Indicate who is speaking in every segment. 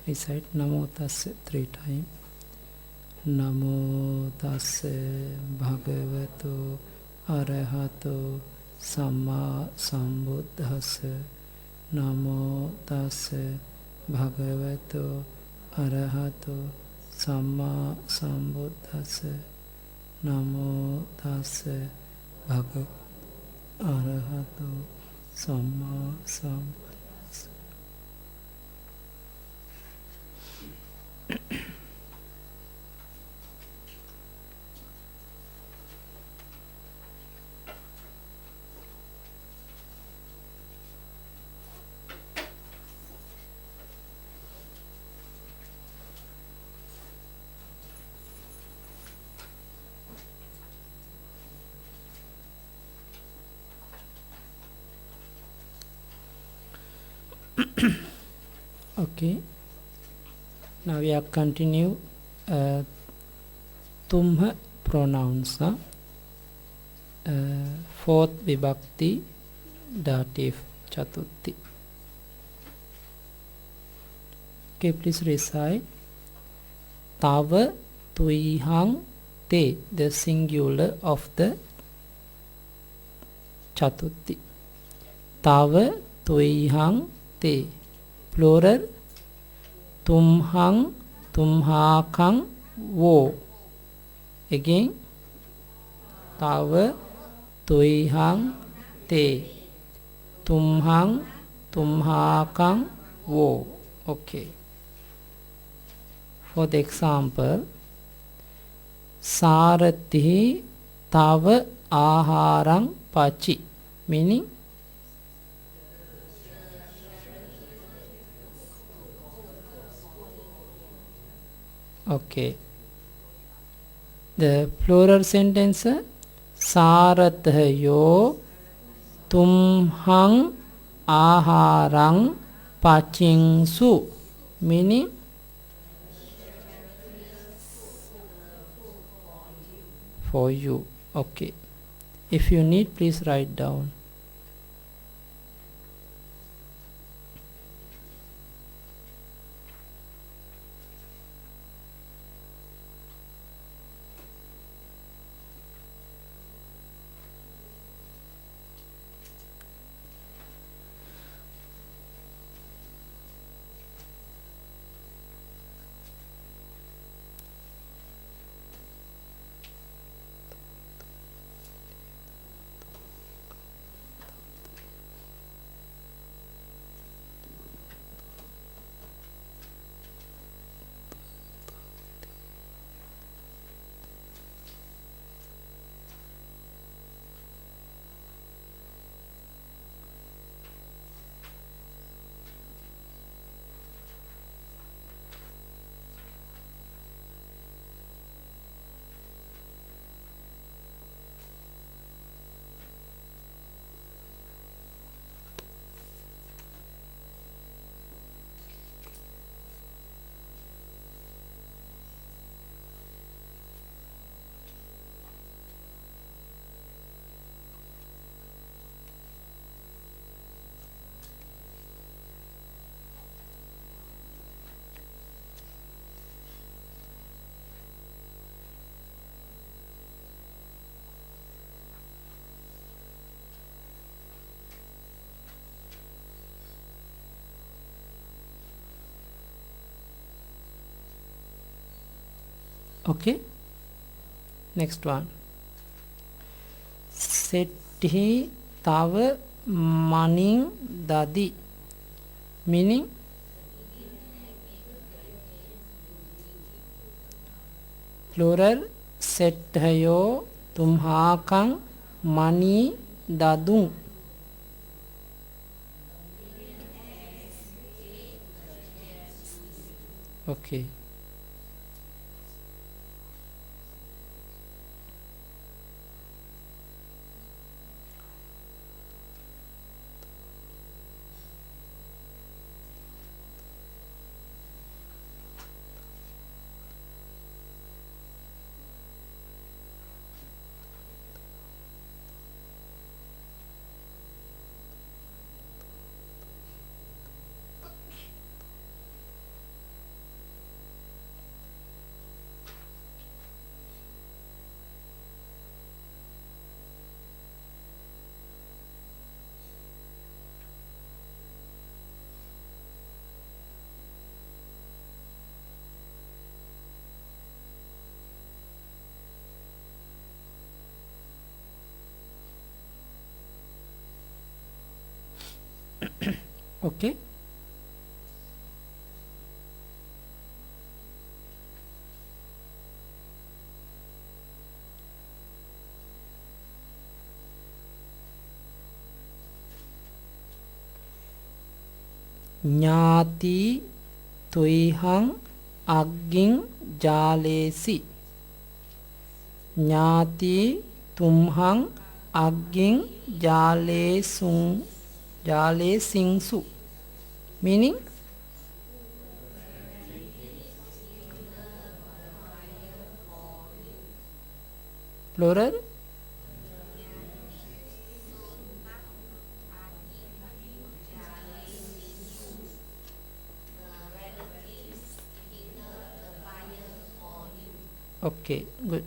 Speaker 1: Recite Namo Tassa 3 times. Namo Tassa Bhagavato Arahato Samma Sambuddhassa. Namo Tassa Bhagavato Arahato Samma Sambuddhassa. Namo Tassa Bhagavato Arahato Samma Sambuddhassa. Okay, now we are continue tumha pronouns, fourth vibhakti dative chatuthi. Okay, please recite tava tuihang te, the singular of the chatuthi. Tava tuihang te, plural tumhang tumhakang wo. Again, tava tuihang te, tumhang tumhakang wo. Okay, for the example, sarati tava aharang pachi, meaning okay. The plural sentence sarathayo tumhang aharang pachingsu, meaning for you. Okay, if you need, please write down. Okay, next one. Setti tava maning dadi, meaning plural setthayo tumhakang mani dadung. Okay. Okay. ඥාති තුයිහං අග්ගින් ජාලේසි. ඥාති තුම්හං අග්ගින් ජාලේසිංසු. Meaning, plural. Okay, good.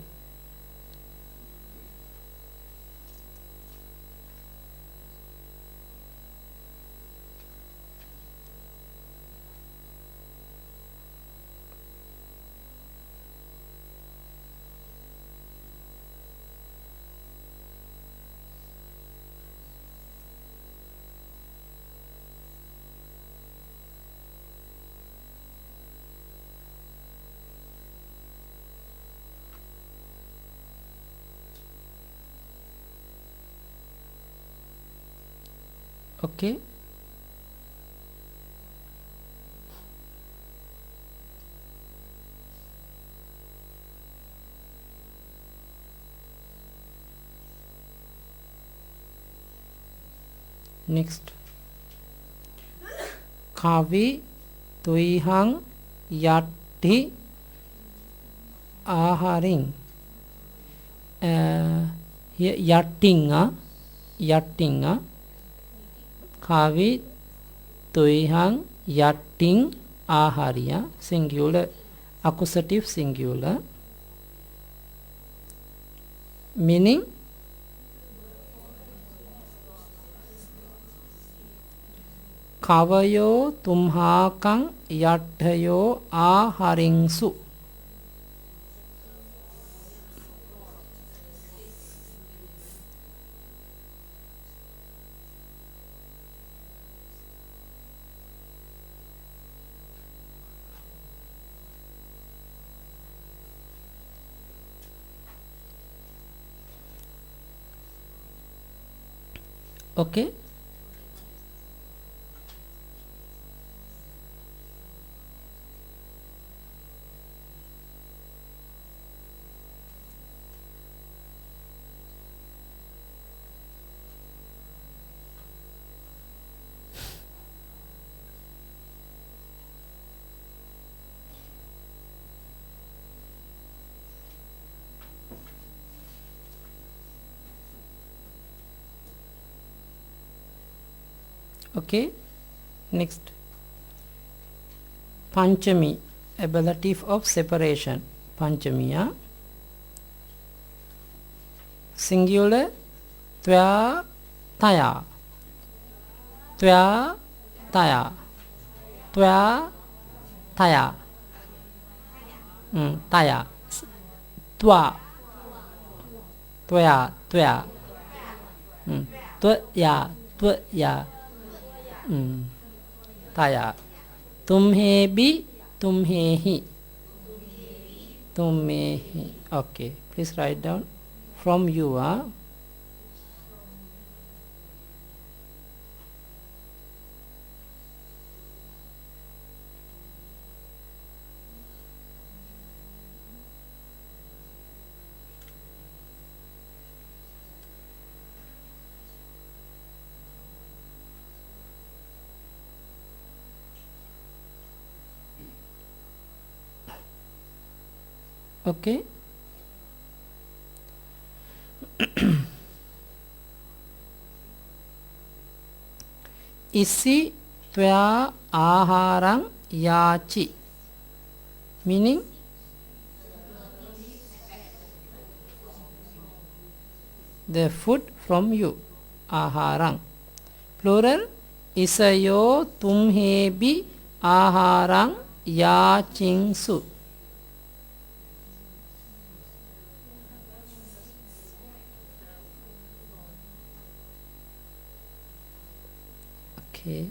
Speaker 1: Okay. Next. Kavi tuihang yatti ආහාරින්. Here yatting kavi tuihang yatting ආහාරිය singular, accusative singular, meaning කවයෝ තුම්හාකං යට්ඨයෝ ආහාරින්සු. Okay. Okay, next. Panchami, ablative of separation. Panchamiya singular tvya taya, tvya taya, tvya taya, taya, twa, tvya, tvya, tvya, tvya, taya. Tumhebi, tumhehi, tummehi. Okay, please write down from you. Okay. Isi tvya aharang yachi, meaning the food from you. Aharang plural. Isayo tumhebi aharang yachingsu. Okay.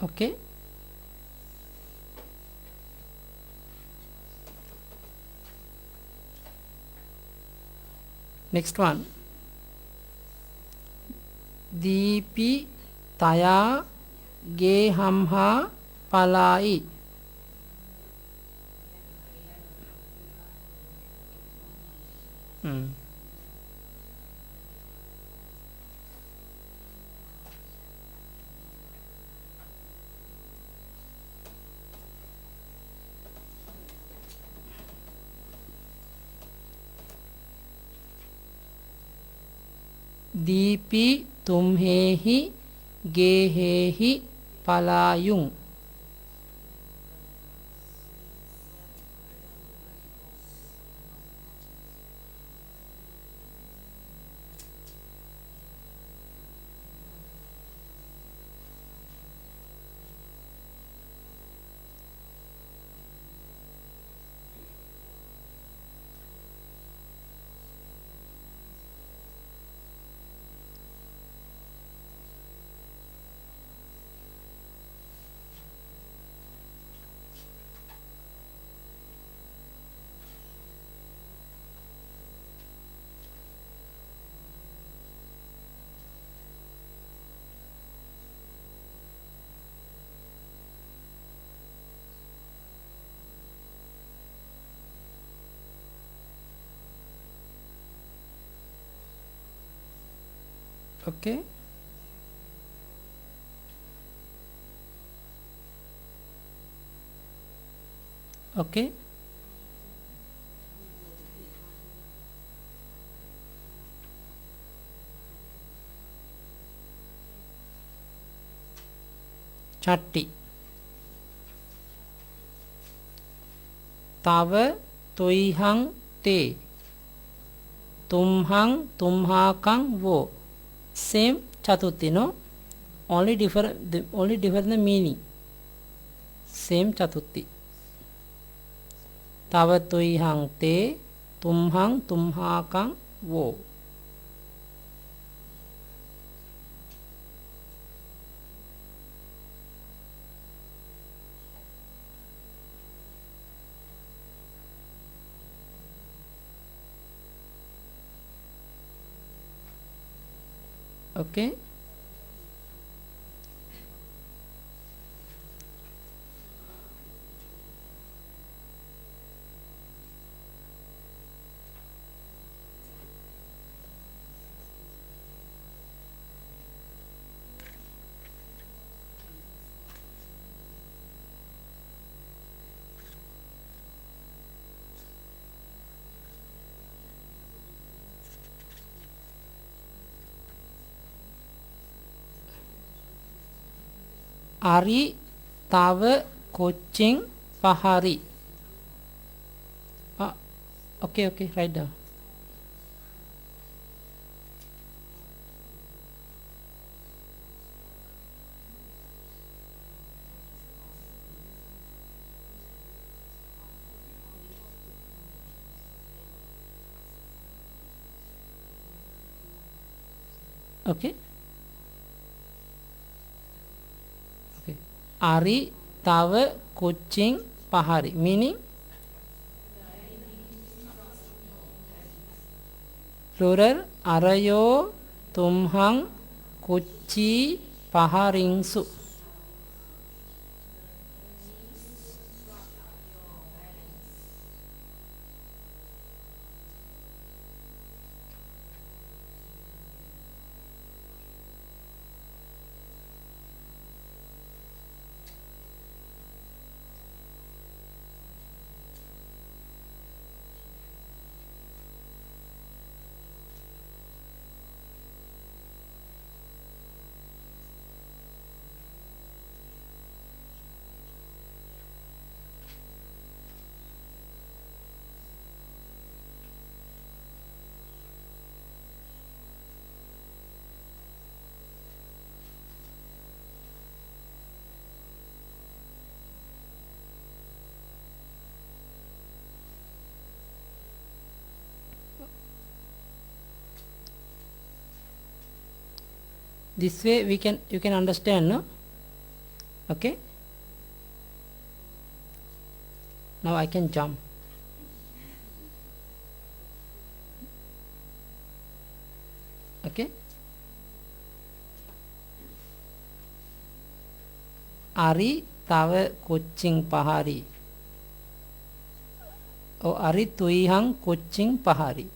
Speaker 1: Okay. Next one. Deepi taya gehamha palai. Deepi tumhehi gehehi palayung. Okay. Okay. Chatti. Tava toihang te. Tumhang tumhakang wo. Same chatutti, no? Only different the meaning. Same chatutti. Tava toihang te. Tumhang tumhakang wo. Okay. Ari tava coaching pahari. Okay, write down. Okay. Ari tava coaching pahari, meaning plural arayo tumhang kuchi paharingsu. This way you can understand, no? Okay, now I can jump. Okay, Ari tava kucing pahari. Oh, Ari tuihang kucing pahari.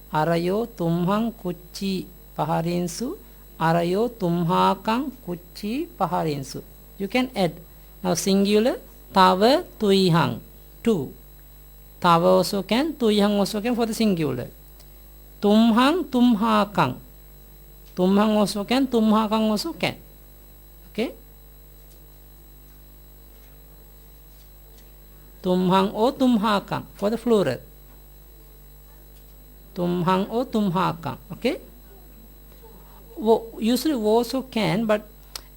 Speaker 1: Arayo tumhang kucci paharinsu. Arayo tumhakang kucci paharinsu. You can add. Now singular, tava tuihang, two. Tava also can, tuihang also can for the singular. Tumhang, tumhakang. Tumhang also can, tumhakang also can. Okay. Tumhang or tumhakang for the plural. Tumhang or tumhakang. Okay. Usually wo also can, but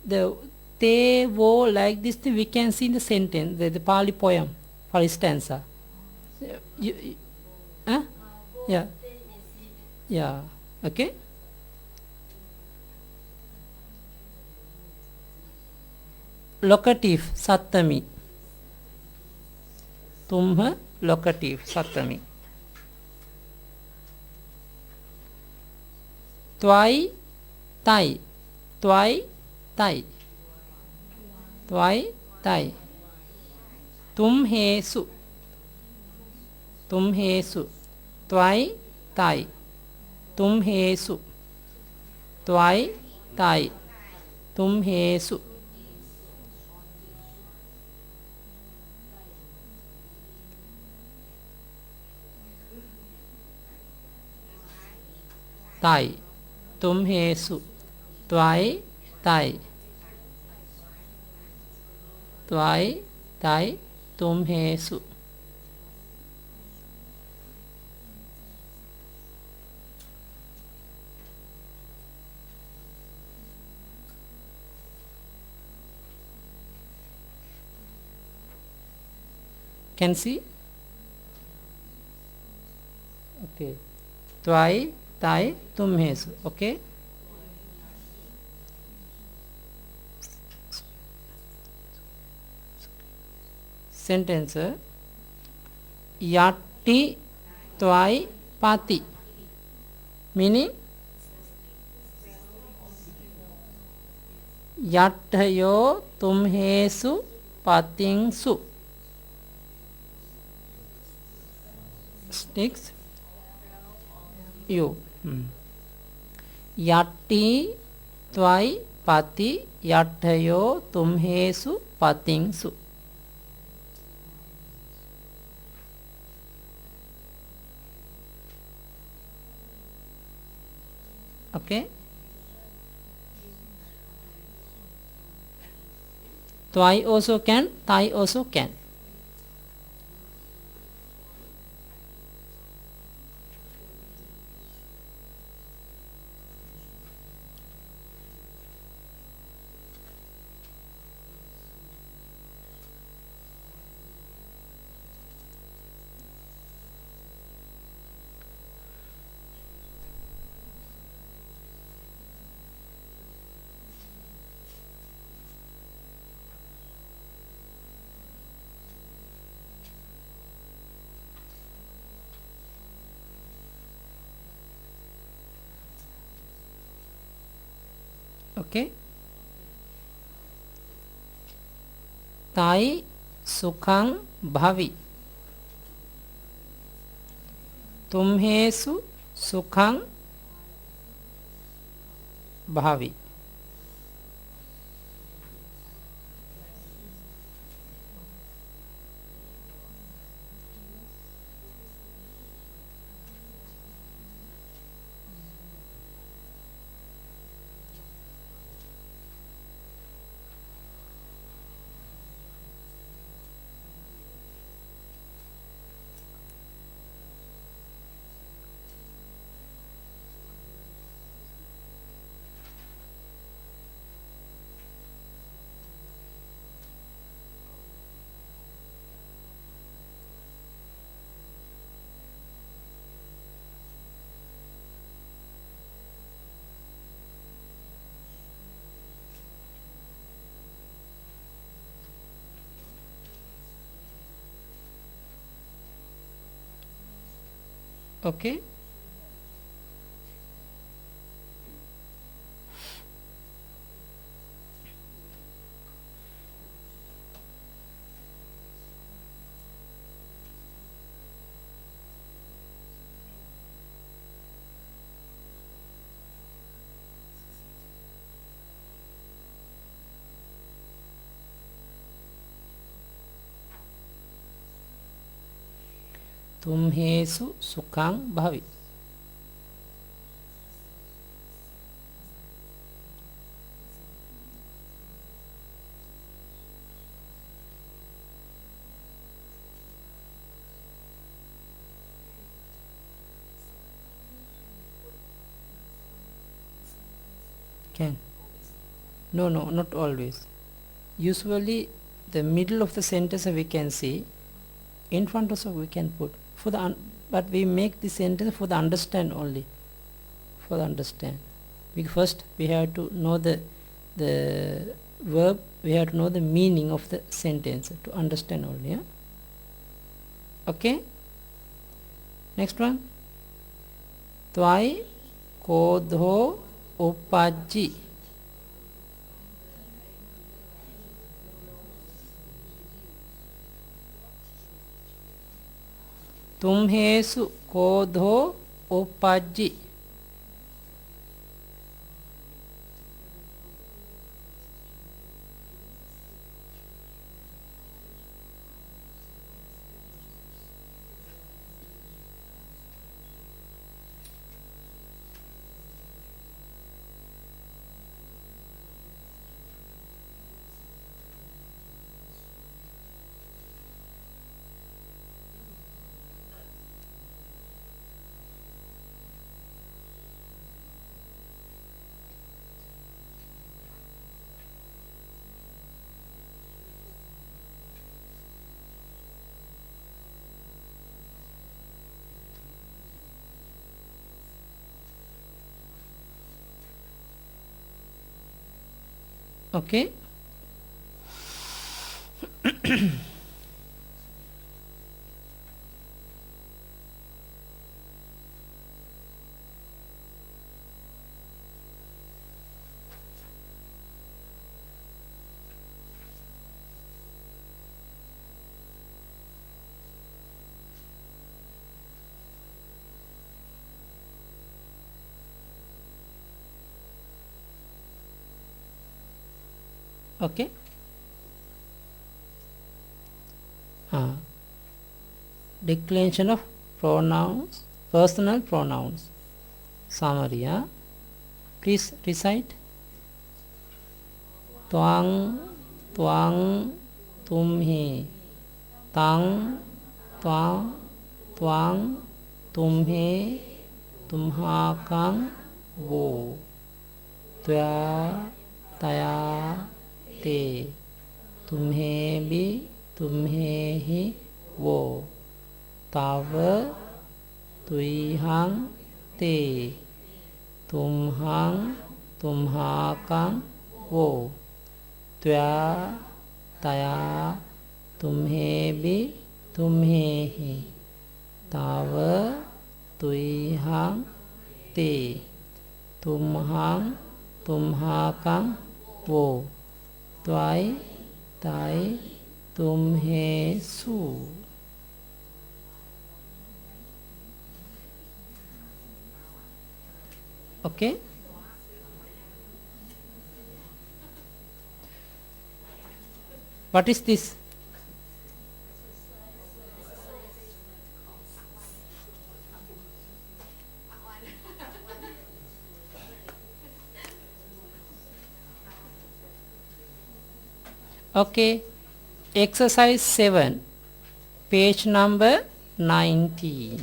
Speaker 1: the te wo like this we can see in the sentence, the Pali poem, Pali stanza. Huh? Yeah. Yeah. Okay. Locative Sattami. Tumha locative Sattami. Twai tai. Twai tai. Twai tai. Tumhesu. Tumhesu. Twai tai. Tumhesu. Twai tai. Tumhesu. Tai. Tumhesu. Twai tai. Twai tai. Tumhesu. Can see? Okay. Twai tai tumhesu. Okay. Sentence. Yatti twai pati. Meaning Yattayo tumhesu patingsu. Sticks you. Yatti twai pati yattayo tumhesu patingsu. Okay. Twai also can, tai also can. Okay. Tai sukhang bhavi. Tumhesu sukhang bhavi. Okay. तुम्हेषु सुखं भवि. Can. No, not always. Usually the middle of the sentence we can see, in front also we can put for the but we make the sentence for the understand only, for the understand. Because first we have to know the verb, we have to know the meaning of the sentence to understand only. Yeah? Okay. Next one. Tvai kodho uppajji. तुम्हेषु क्रोधो उपज्जि. Okay. Okay. Declension of pronouns, personal pronouns. Summary. Please recite. Twang, twang, tumhe. Tang, twang, twang, tumhe, tumhakang, wo. Tya, taya, ते. तुम्हें भी, तुम्हें ही, वो. ताव, तुइहां, ते. तुम्हां, तुम्हाकां, वो. त्वा, तया, तुम्हें भी, तुम्हें ही. ताव, तुइहां, ते. तुम्हां, तुम्हाकां, वो. त्वाई, ताई, तुम्हेषु. Okay. What is this? Okay. Exercise 7, page number 19.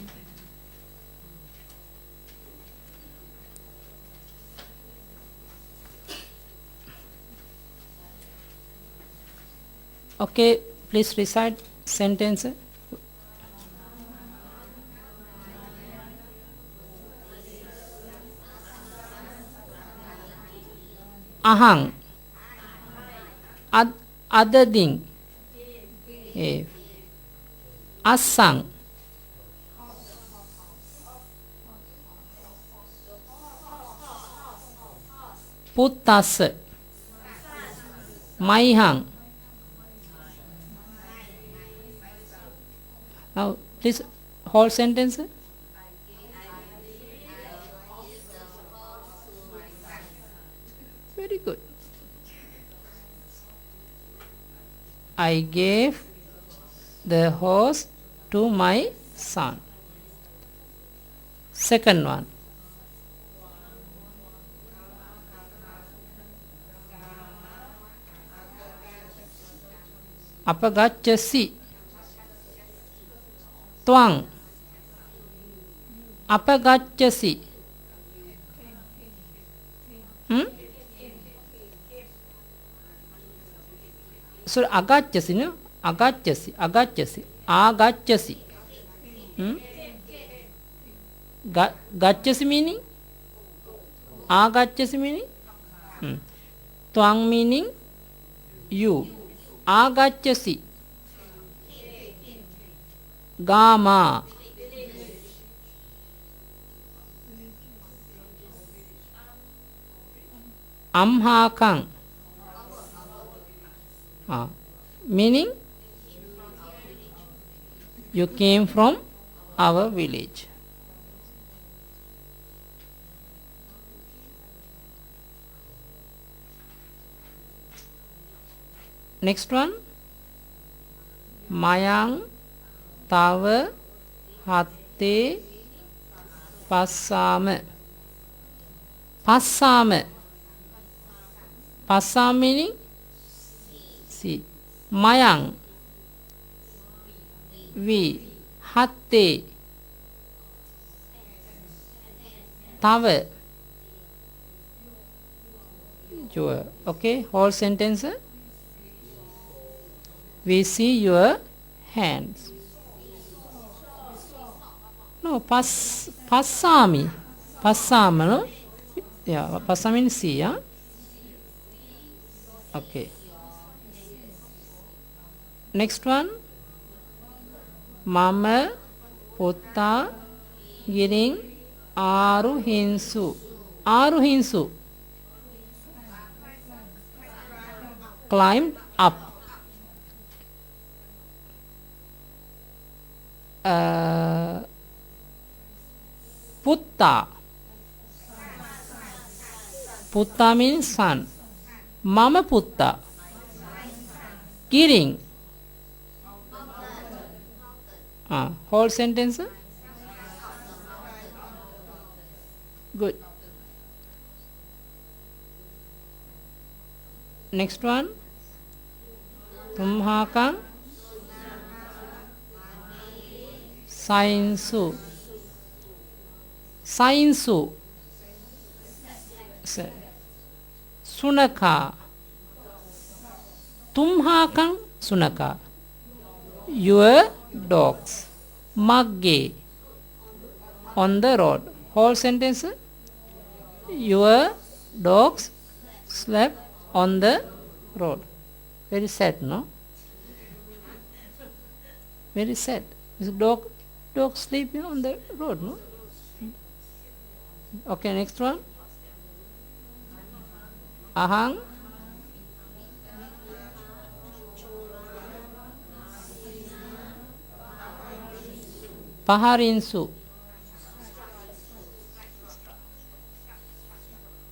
Speaker 1: Okay, please recite sentence. Ahang. Other thing. Asang. Puttassa. Maihang. Now please whole sentence. Very good. I gave the horse to my son. Second one. Apagacchasi. Twang. Apagacchasi. So agacchasi, no? Agacchasi. Agacchasi. Gacchasi meaning? Agacchasi meaning? Twang meaning you. Agacchasi. Gama. Amhakang. Meaning you came from our village. Next one. Mayang tava hatte passama. Passama. Passama meaning see. Mayang we. Hatte tava your. Okay, whole sentence. We see your hands. No, passami. Passama, no? Yeah, passama means see, yeah? Okay. Next one. Mama putta giring aruhinsu. Aruhinsu. Climb up. Putta. Putta means son. Mama putta. Giring. Whole sentence. Good. Next one. Tumhakang sainsu. Sainsu. Sunaka. Tumhakang sunaka. Your dogs. Magge. On the road. Whole sentence. Your dogs slept on the road. Very sad, no? Very sad. This dog sleeping on the road, no? Okay, next one. Ahang paharinsu.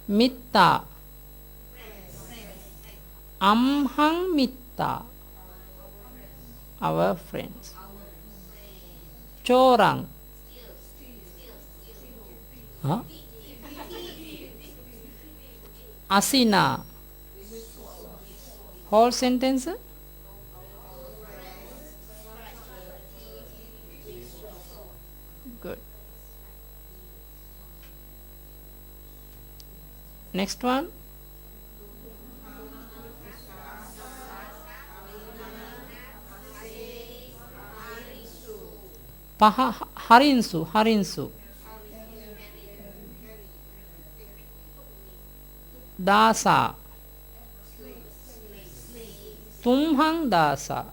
Speaker 1: Mitta. Amhang mitta. Our friends. Chorang. Asina. Whole sentence. Good. Next one. Harinsu. Dasa. Tumhang dasa.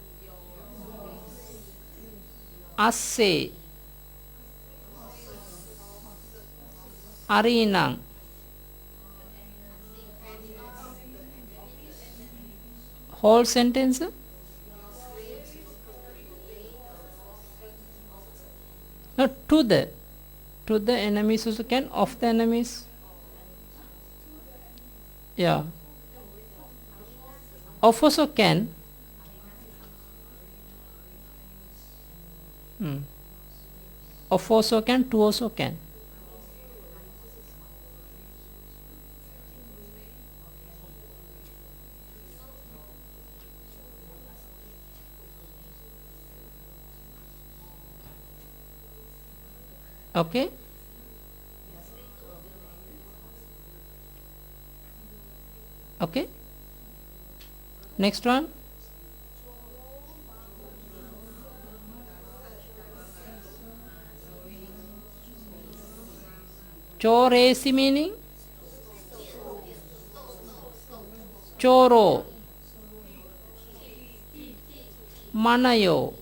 Speaker 1: Asse. Arinang. Whole sentence. No, to the enemies also can, of the enemies. Yeah. Of also can. Of also can, to also can. Okay. Okay. Next one. Choresi meaning choro. Manayo.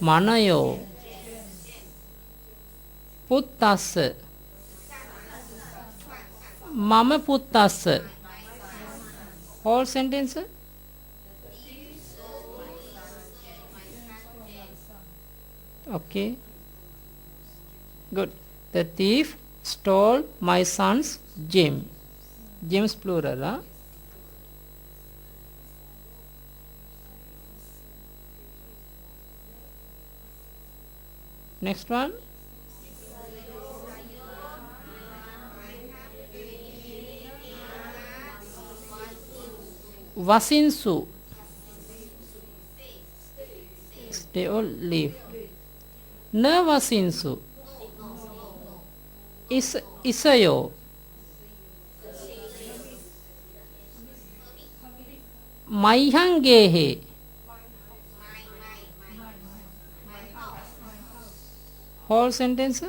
Speaker 1: Manayo. Puttassa. Mama puttassa. Whole sentence. Okay. Good. The thief stole my son's gem. Gems plural. Huh? Next one. Vasinsu. Stay or leave. Na vasinsu. Isayo. Maihangehe. Whole sentence.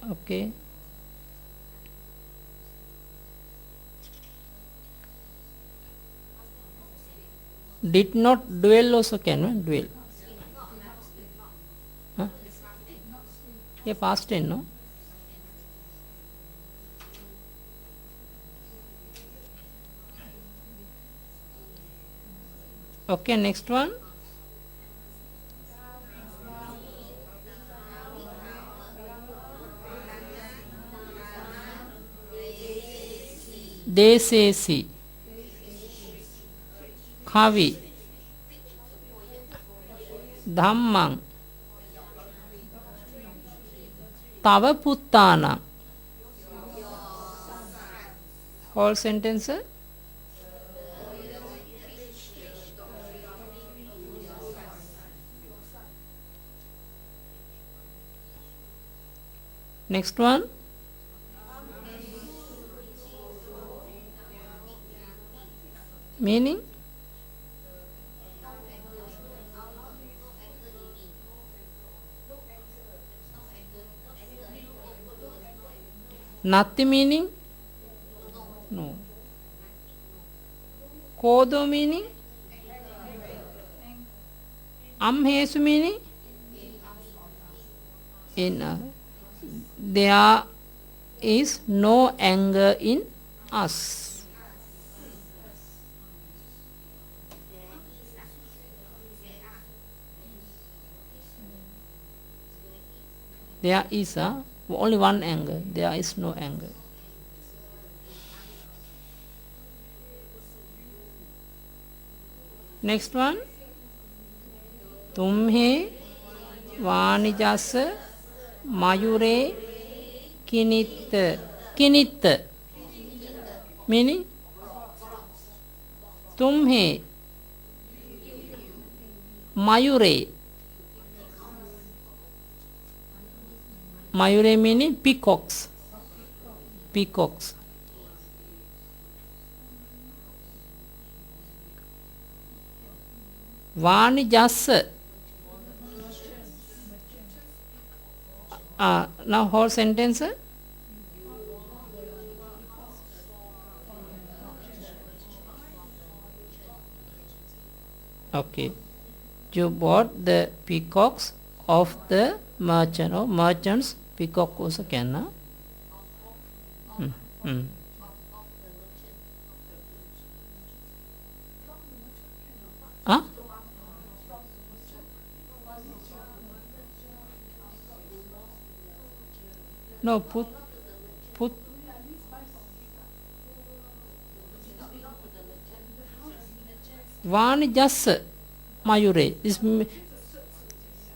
Speaker 1: Okay. Did not dwell also can, dwell. Huh? Yeah, past tense, no? Okay, next one. Desesi. Kavi. Dhammang. Tava puttana. Whole sentence. Next one. Meaning. Natti meaning. No. Kodo meaning. Amhesu meaning. There is no anger in us. There is only one anger. There is no anger. Next one. Tumhe vanijasa mayure kinitta. Kinitta. Meaning? Tumhe mayure. Mayure meaning peacocks. Peacocks. Vanijasa. Now whole sentence. Okay. You bought the peacocks of the merchant or merchants Peacock also can, huh? Mm. Huh? No, put Vanijasa Mayure.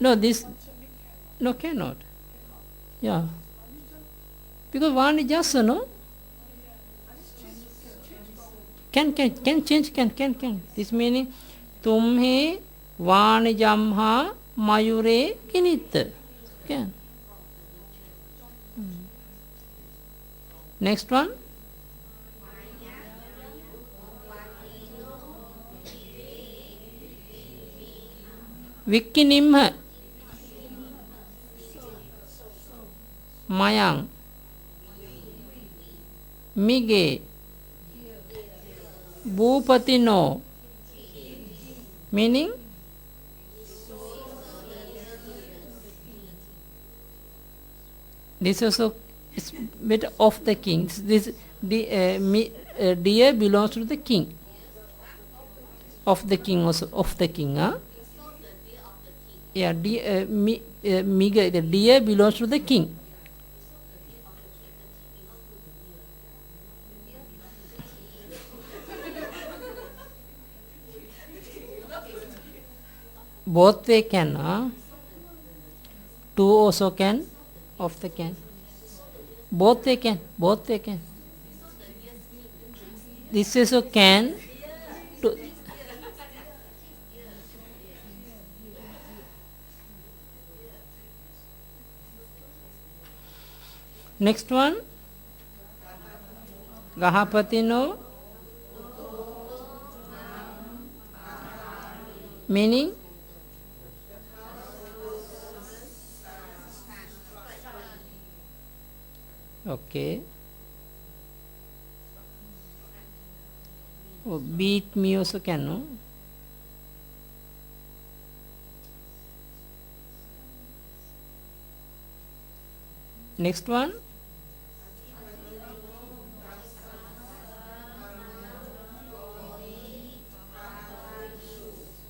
Speaker 1: No, this, no, cannot. Yeah. Because Vanijasa, no? Can change, can. This meaning, Tumhe Vanijamha Mayure Kinit. Can. Next one. Vikkinimha Mayang Mige Bhupatino, meaning this also is better of the king. This deer belongs to the king. Of the king also, of the king, huh? Yeah, the deer belongs to the king. Both they can, huh? Two also can, of the can. Both they can. This also can. Next one. Gahapatino, meaning okay. Oh, beat me also can, no? Next one.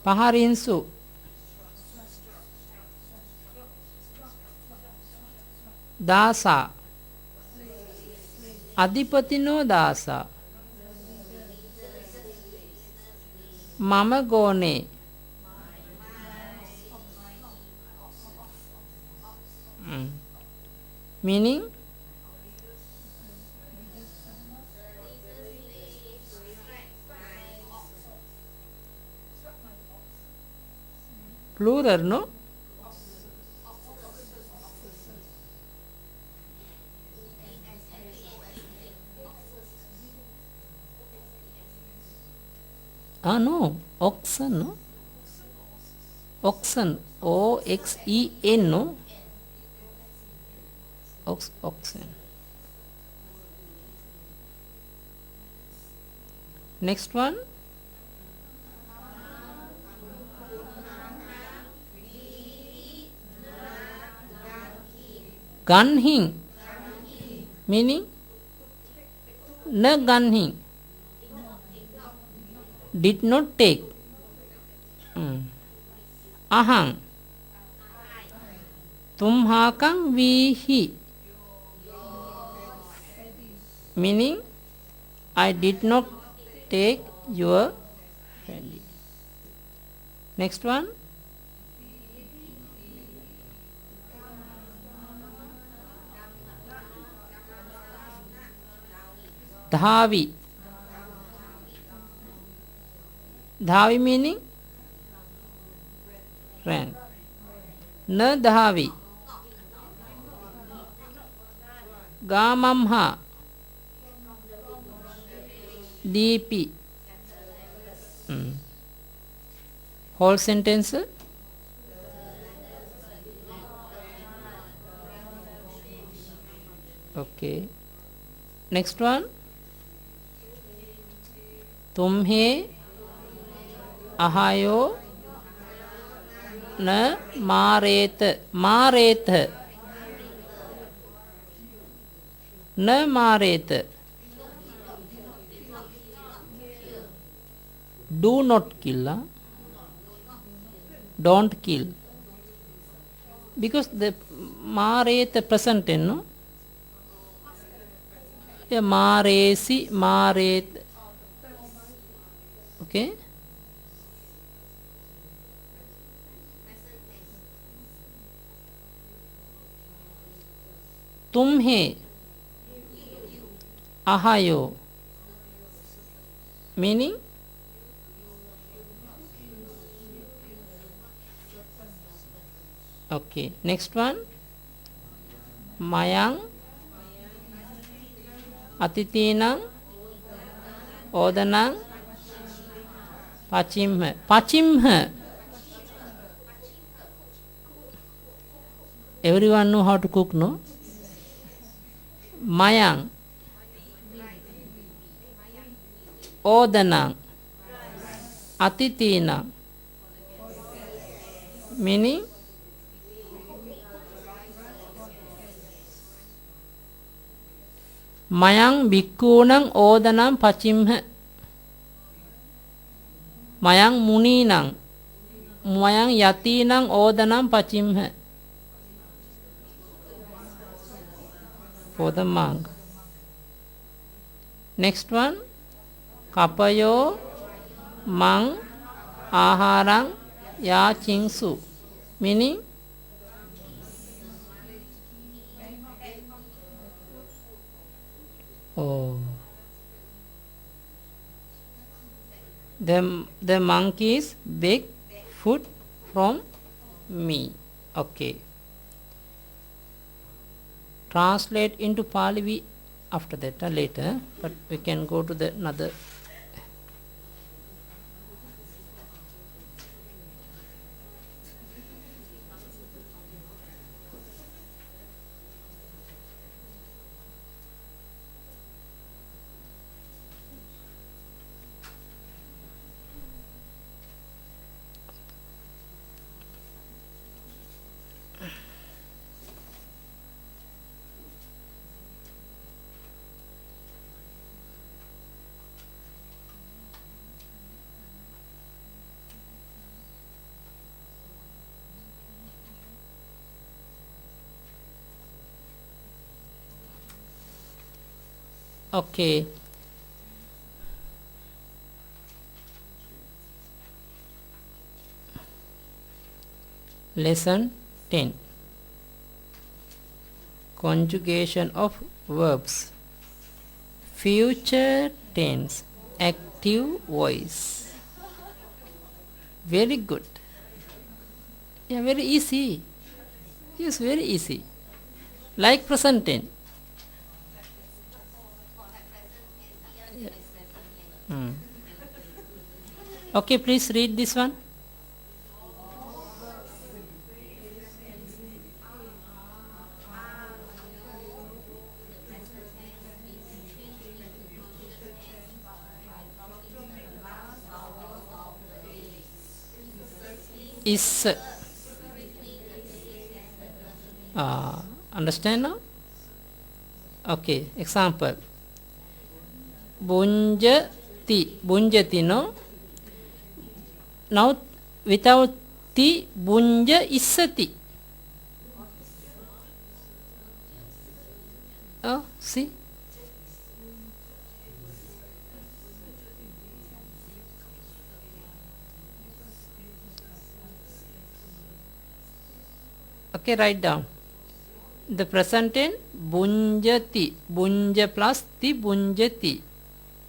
Speaker 1: Paharinsu, Dasa, Adipatino Dasa, Mama Gone, meaning plural, no? No, oxen, no? Oxen, Oxen, no? Oxen. Next one. Ganhing, meaning na ganhing, did not take. Ahang, tumhakang vihi, meaning I did not take your family. Next one. Dhavi. Dhavi meaning ran. Na dhavi. Gamamha. Deepi. Whole sentence. Okay. Next one. Tumhe ahayo na maret. न मारेत, do not kill, don't kill, because the maret present tense, no? Yeah, maresi, maret, okay. तुम्हें, ahayo, meaning okay. Next one, mayang atitinang odanang pachimha, pachimha, everyone know how to cook, no? Mayang odanang atitinang, meaning mayang bhikkūnaṁ odanam pachimha, mayang munīnaṁ, mayang yatīnaṁ odanam pachimha, for the monk. Next one, kapayo mang āhāraṁ yācingsu, meaning oh, the monkeys beg food from me. Okay. Translate into Pali we after that later, but we can go to the another. Okay. Lesson 10. Conjugation of verbs. Future tense, active voice. Very good. Yeah, very easy. Yes, very easy. Like present tense. Okay, please read this one. Is understand now? Okay, example. Bunjati, bunjati, no? Now without ti, bunja isati. Oh, see? Okay, write down. The present tense, bunjati, bunja plus ti, bunjati.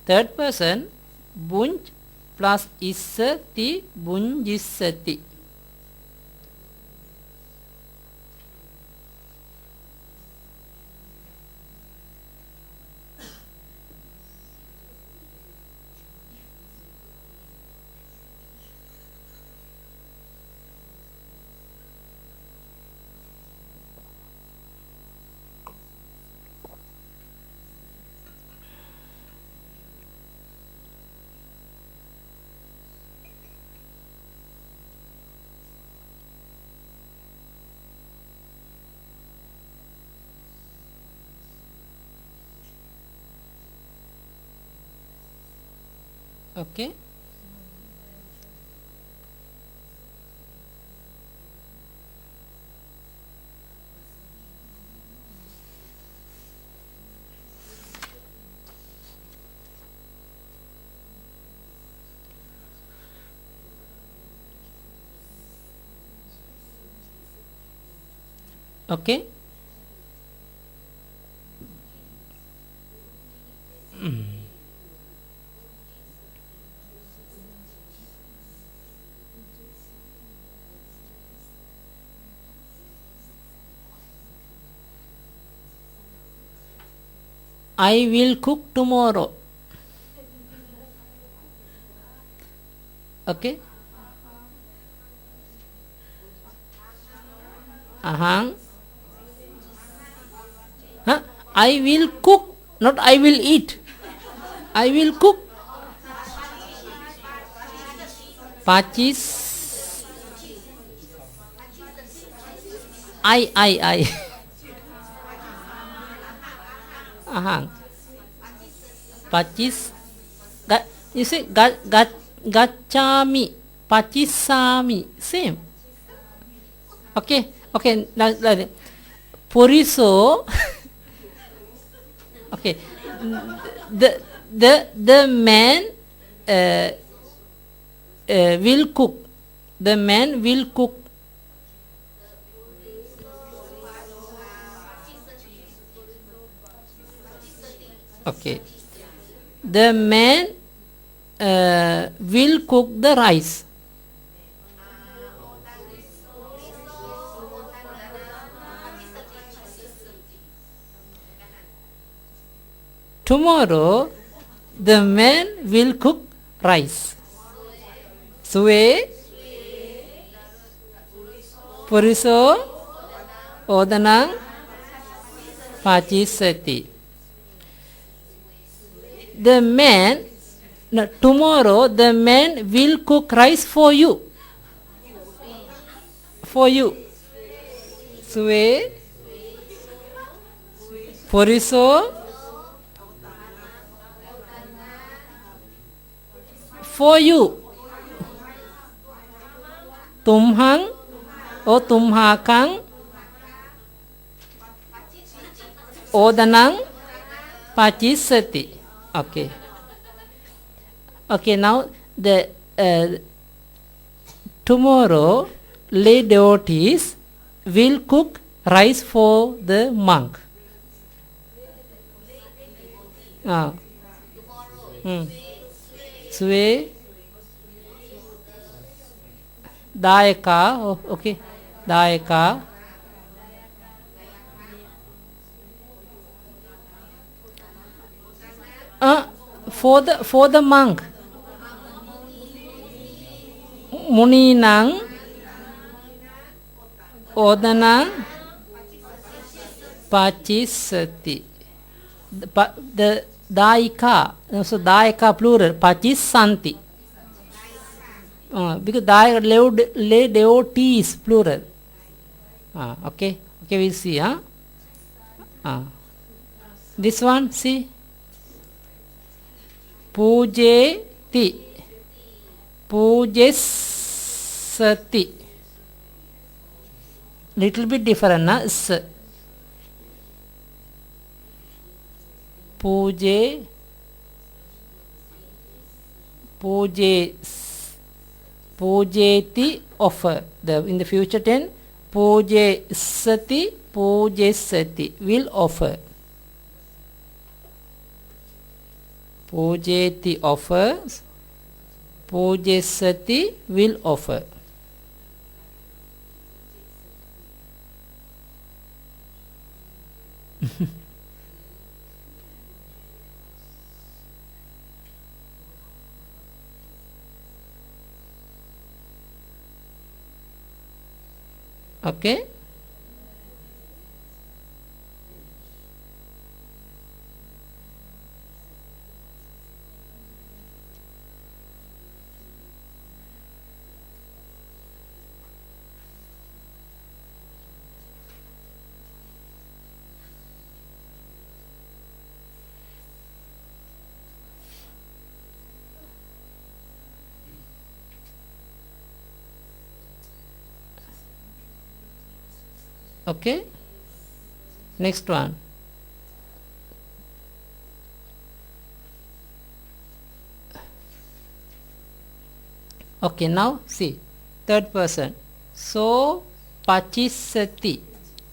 Speaker 1: Third person, bunj plus issati, bunjissati. Okay. Okay. I will cook tomorrow. Okay. Uh-huh. Huh? I will cook, not I will eat. I will cook. Pachis. I. Uh-huh. Pachis. You say gachami. Pachisami. Same. Okay. Okay. Poriso. Okay. The man uh, will cook. The man will cook. Okay. The man will cook the rice. Tomorrow, the man will cook rice. Sue, puriso, odanang, pachisati. The man, no, tomorrow the man will cook rice for you. For you. Sue, puriso, for you. Tumhang o tumhakang odanang pachisati. Okay. Okay, now the tomorrow lay devotees will cook rice for the monk. Ah. Sue. Dayaka. Oh, okay. Dayaka. For the monk. Muninang Odana Pachisati. The Daika, so Daika plural, Pachisanti. Because lay devotees plural. Okay, okay, we'll see. This one, see. Pujeti. Pujesati. Little bit different, na? Puje. Pujeti offer. In the future tense, pujesati will offer. Pujeti offers. Pujesati will offer. Okay. Okay, next one. Okay, now see third person. So pachissati,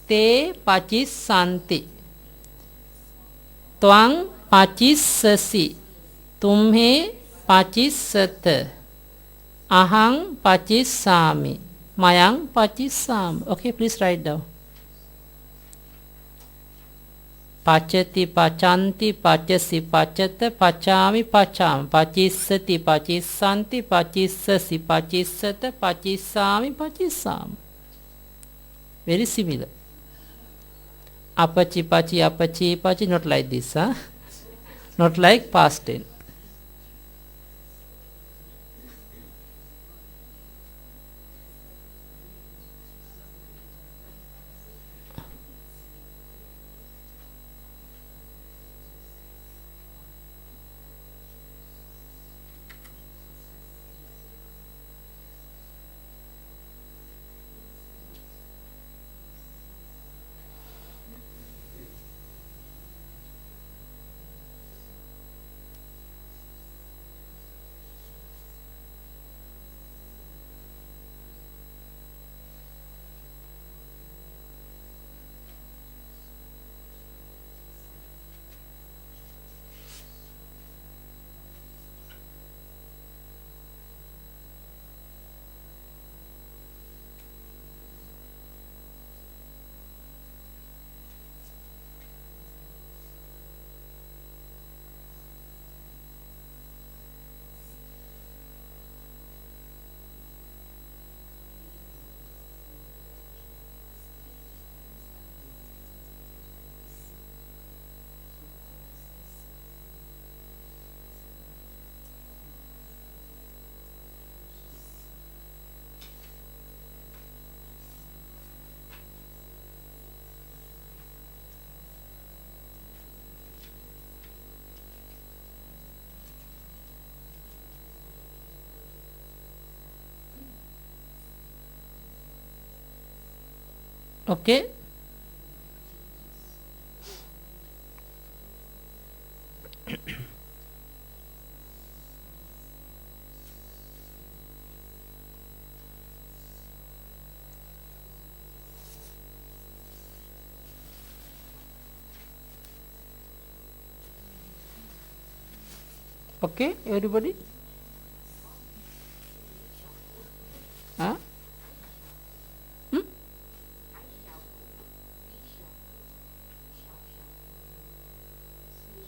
Speaker 1: te pachissanti, त्वं पचिस्ससि, तुम्हें पचिस्सत, अहं पचिस्सामि, मयं पचिस्सामि. Okay, please write down. पचति पचन्ति पचसि पचत पचामि पचामि पचिस्सति पचिस्सन्ति पचिस्ससि पचिस्सत पचिस्सामि पचिस्सामि. Very similar. Apachi pachi apachi pachi, not like this, huh? Not like past tense. Okay. Okay, everybody? Huh? Hmm?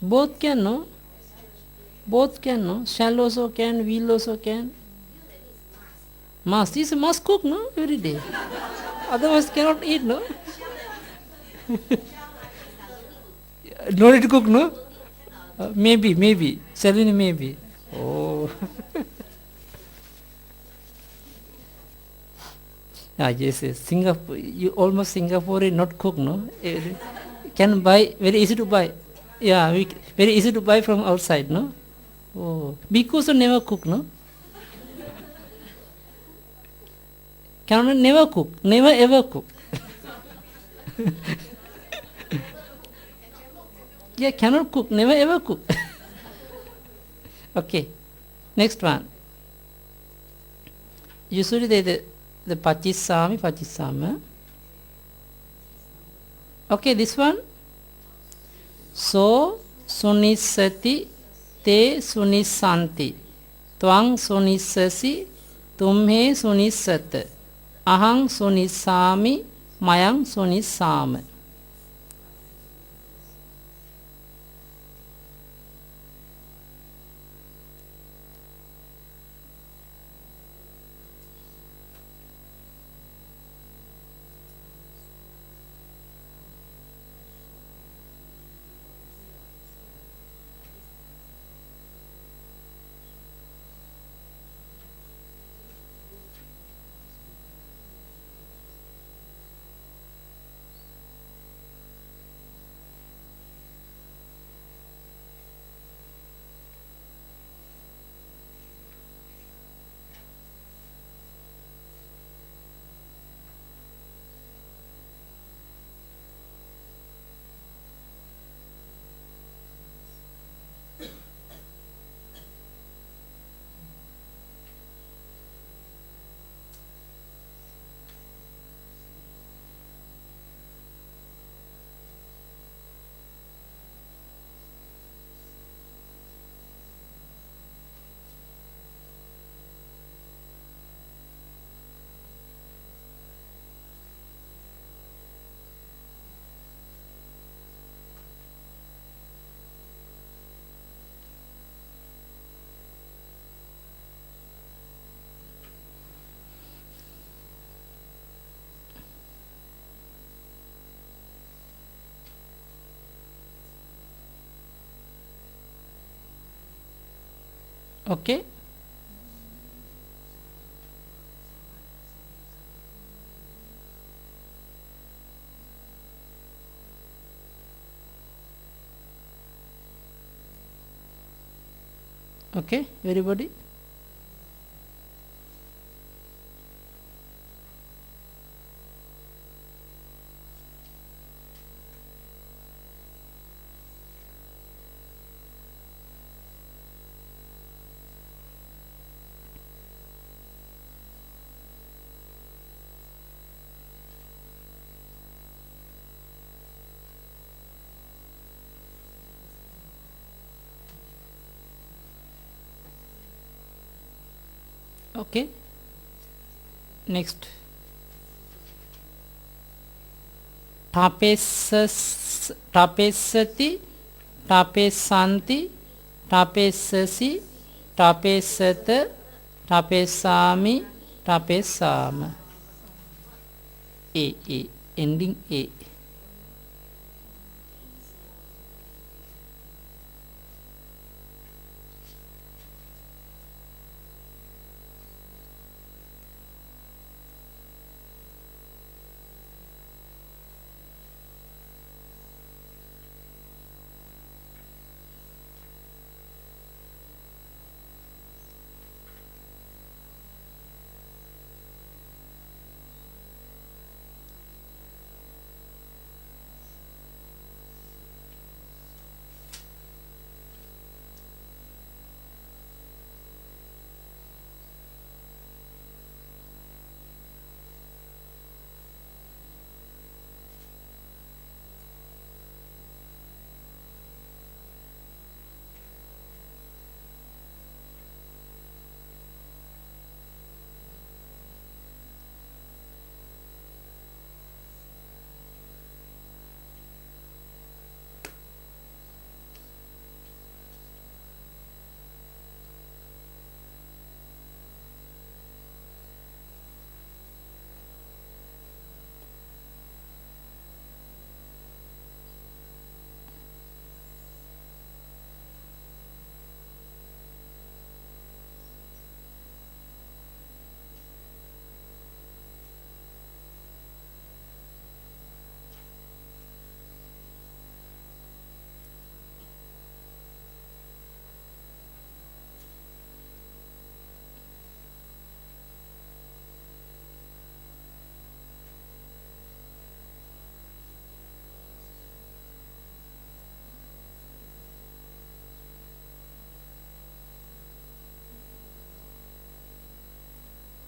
Speaker 1: Both can, no? Both can, no? Shall also can, will also can. Must. Is must cook, no? Every day. Otherwise cannot eat, no? No need to cook, no? Maybe, maybe. Shalini, maybe. Oh. Ah, yes, yes. Singapore, you almost Singaporean, not cook, no? Can buy, very easy to buy. Yeah, very easy to buy from outside, no? Oh, because you never cook, no? Cannot never cook, never ever cook. Yeah, cannot cook, never ever cook. Okay, next one. Usually the pachisami, pachisama. Okay, this one. So sunissati te sunissanti, twang sunissasi, tumhe sunissat, ahang sunissami, mayang sunissama. Okay. Okay, everybody. Okay, next. Tapessati, tapessanti, tapessasi, tapessata, tapessami, tapessama. A, ending A.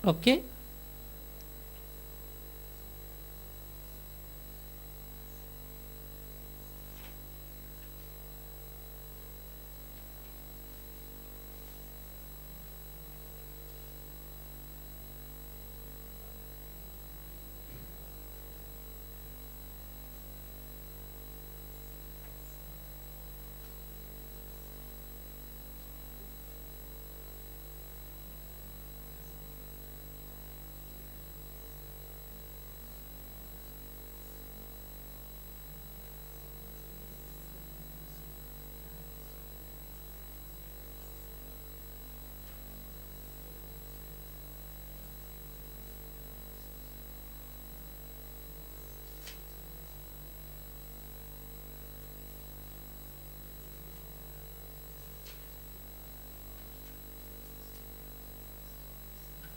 Speaker 1: Okay.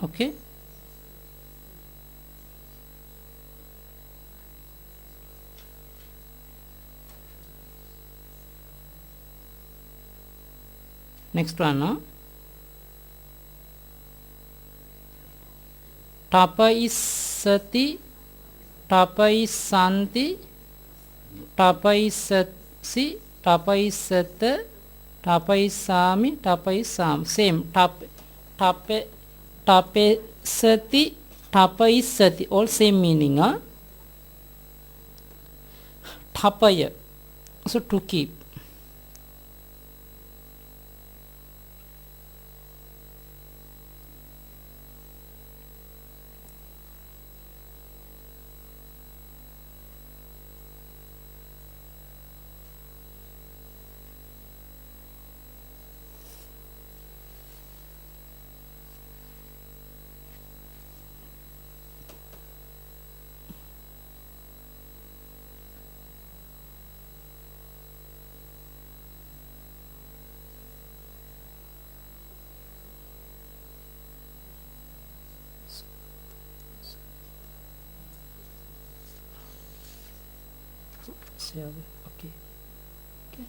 Speaker 1: Okay. Next one. Tapaissati, tapaissanti, tapaissasi, tapaissata, tapaissami, tapaissam. Same. Tape, tapessati, tapaissati. All same meaning. Tapaya. So to keep. share. Okay. Okay.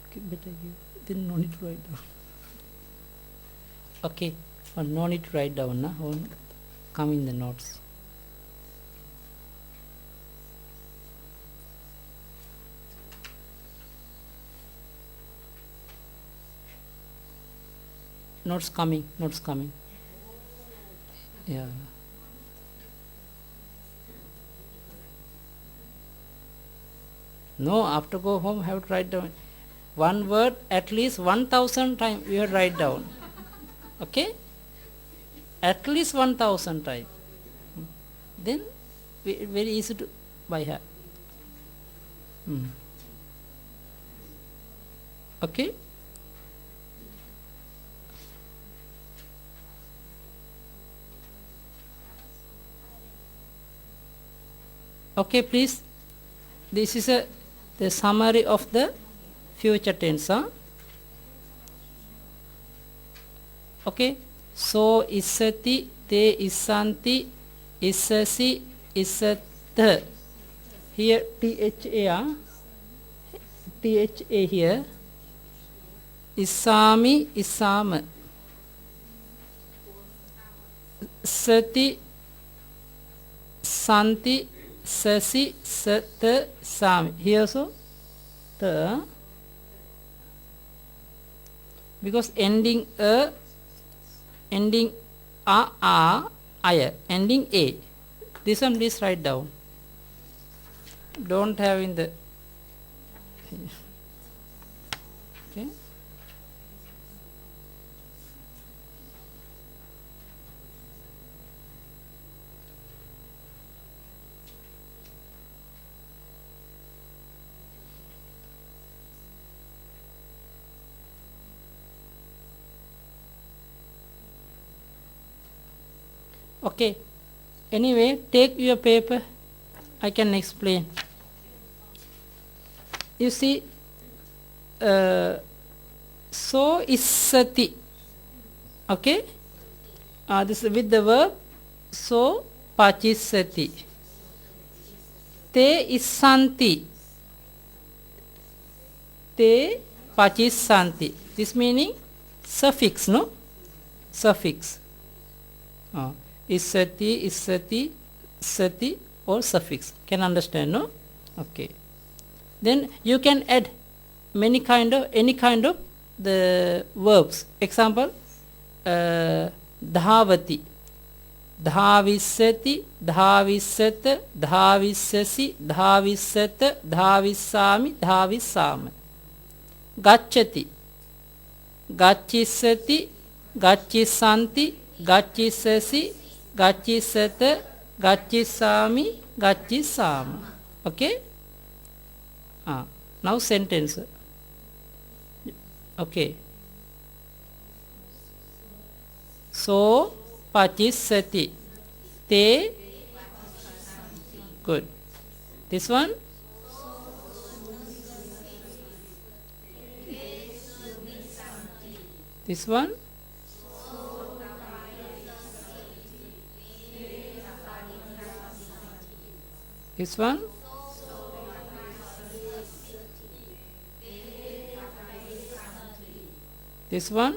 Speaker 1: Okay, better you. Then no need to write down. Okay. No need to write down. Na? Come in the notes. Notes coming. Yeah. No, after go home, have to write down one word at least 1,000 times. You have to write down. Okay? At least 1,000 times. Then very easy to by heart. Okay? Okay, please. This is the summary of the future tense. Huh? Okay. So isati, te isanti, isasi, isat. Here THA. THA here. Isami, isama. Sati, santi, sasi, sat, sami. Here also the, because ending a, ending a, aya, ending a. This one please write down. Don't have in the. Okay. Okay. Anyway, take your paper. I can explain. You see, so isati. Okay. This is with the verb so pachisati. Te isanti. Te pachisanti. This meaning suffix, no? Suffix. Isati, isati, sati or suffix. Can understand, no? Okay. Then you can add any kind of the verbs. Example, dhavati, dhavisati, dhavisat, dhavisasi, dhavisat, dhavisami, dhavisama. Gacchati, gachisati, gachisanti, gachisasi, gachisat, gachisami, gachisama. Okay. Now sentence. Okay. So pachisati. Te. Good. This one. This one. This one. This one.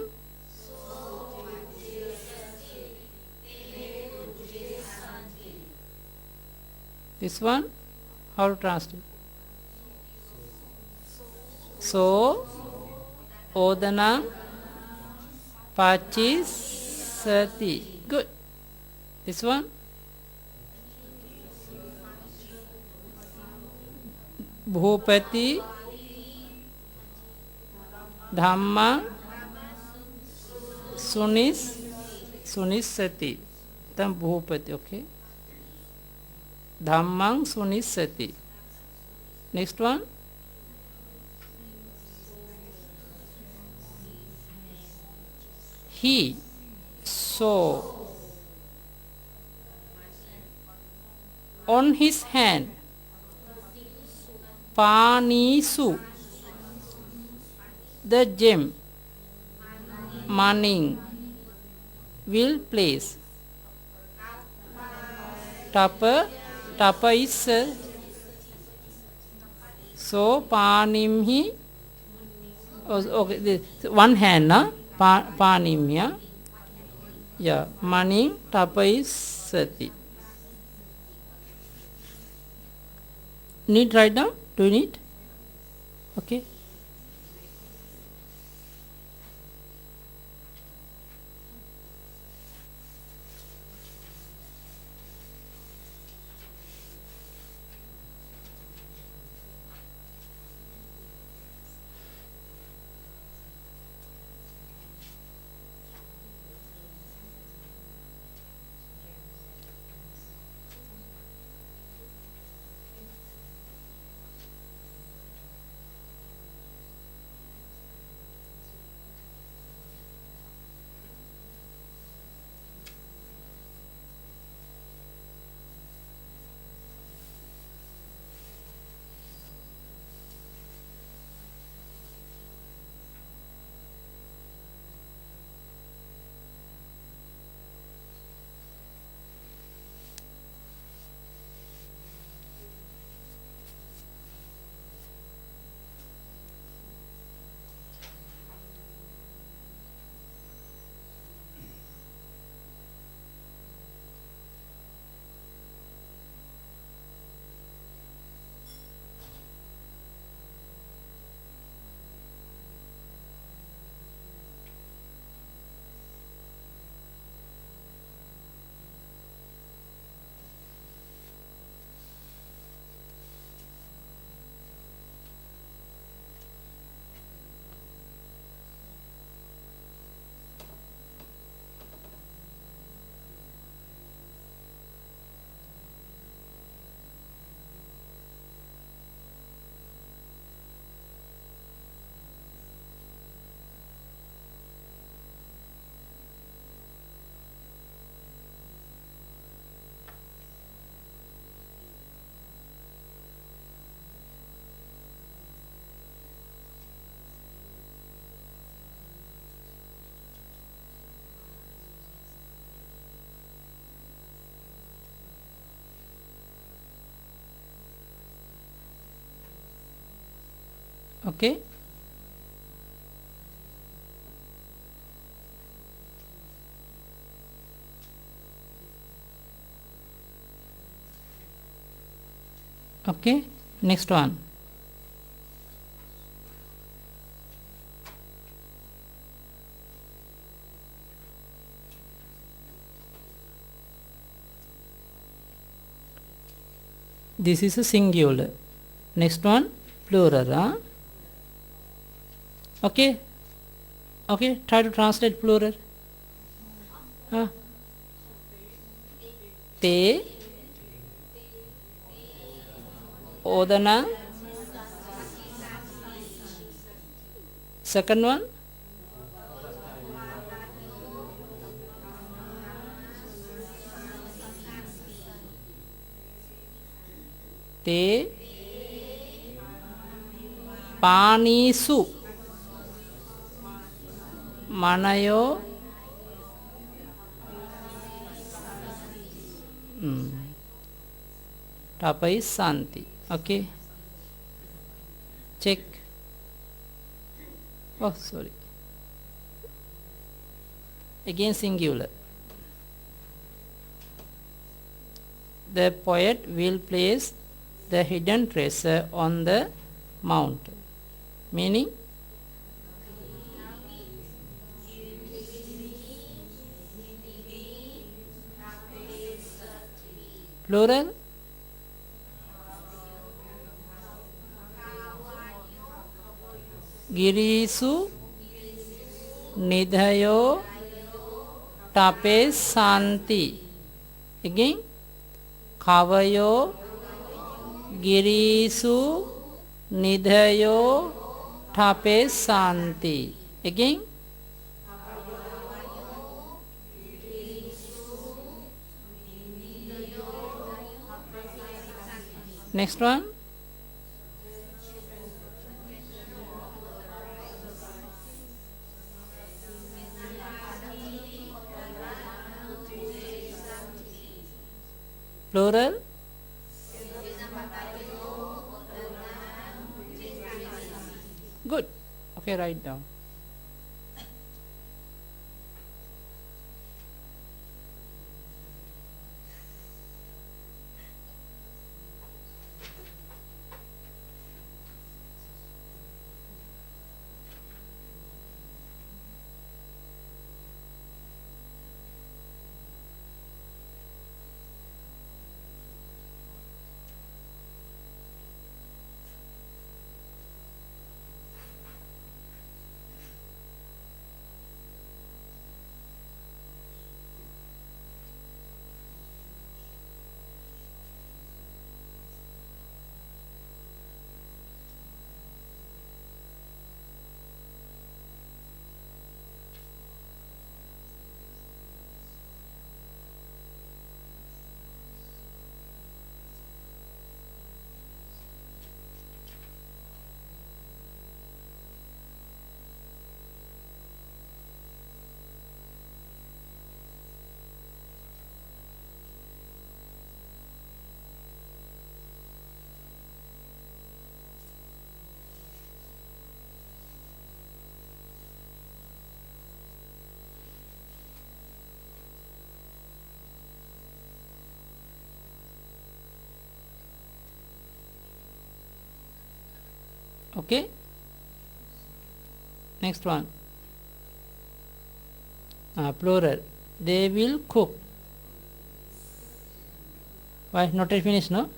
Speaker 1: This one. How to translate? So odana pachisati. Good. This one. Bhupati Dhamma Sunisati. Then Bhupati, okay. Dhammang Sunisati. Next one. He saw on his hand Panisu the gem Manning will place Tupper tapais. So panimhi. Okay, one hand, na? Panimya. Yeah, maning tapaisati. Need write down? Do you need? Okay. Okay. Okay. Next one. This is a singular. Next one, plural. Huh? Okay. Okay. Try to translate plural. Huh? Te. Odana. Second one. Te. Panisu. Manayo. Tapai santi. Okay. Check. Oh, sorry. Again singular. The poet will place the hidden treasure on the mount. Meaning? Plural? Girisu nidhayo tape santi. Again? Kavayo girisu nidhayo tape santi. Again? Next one. Plural. Good. Okay, write down. Okay. Next one. Plural. They will cook. Why not yet finished? No.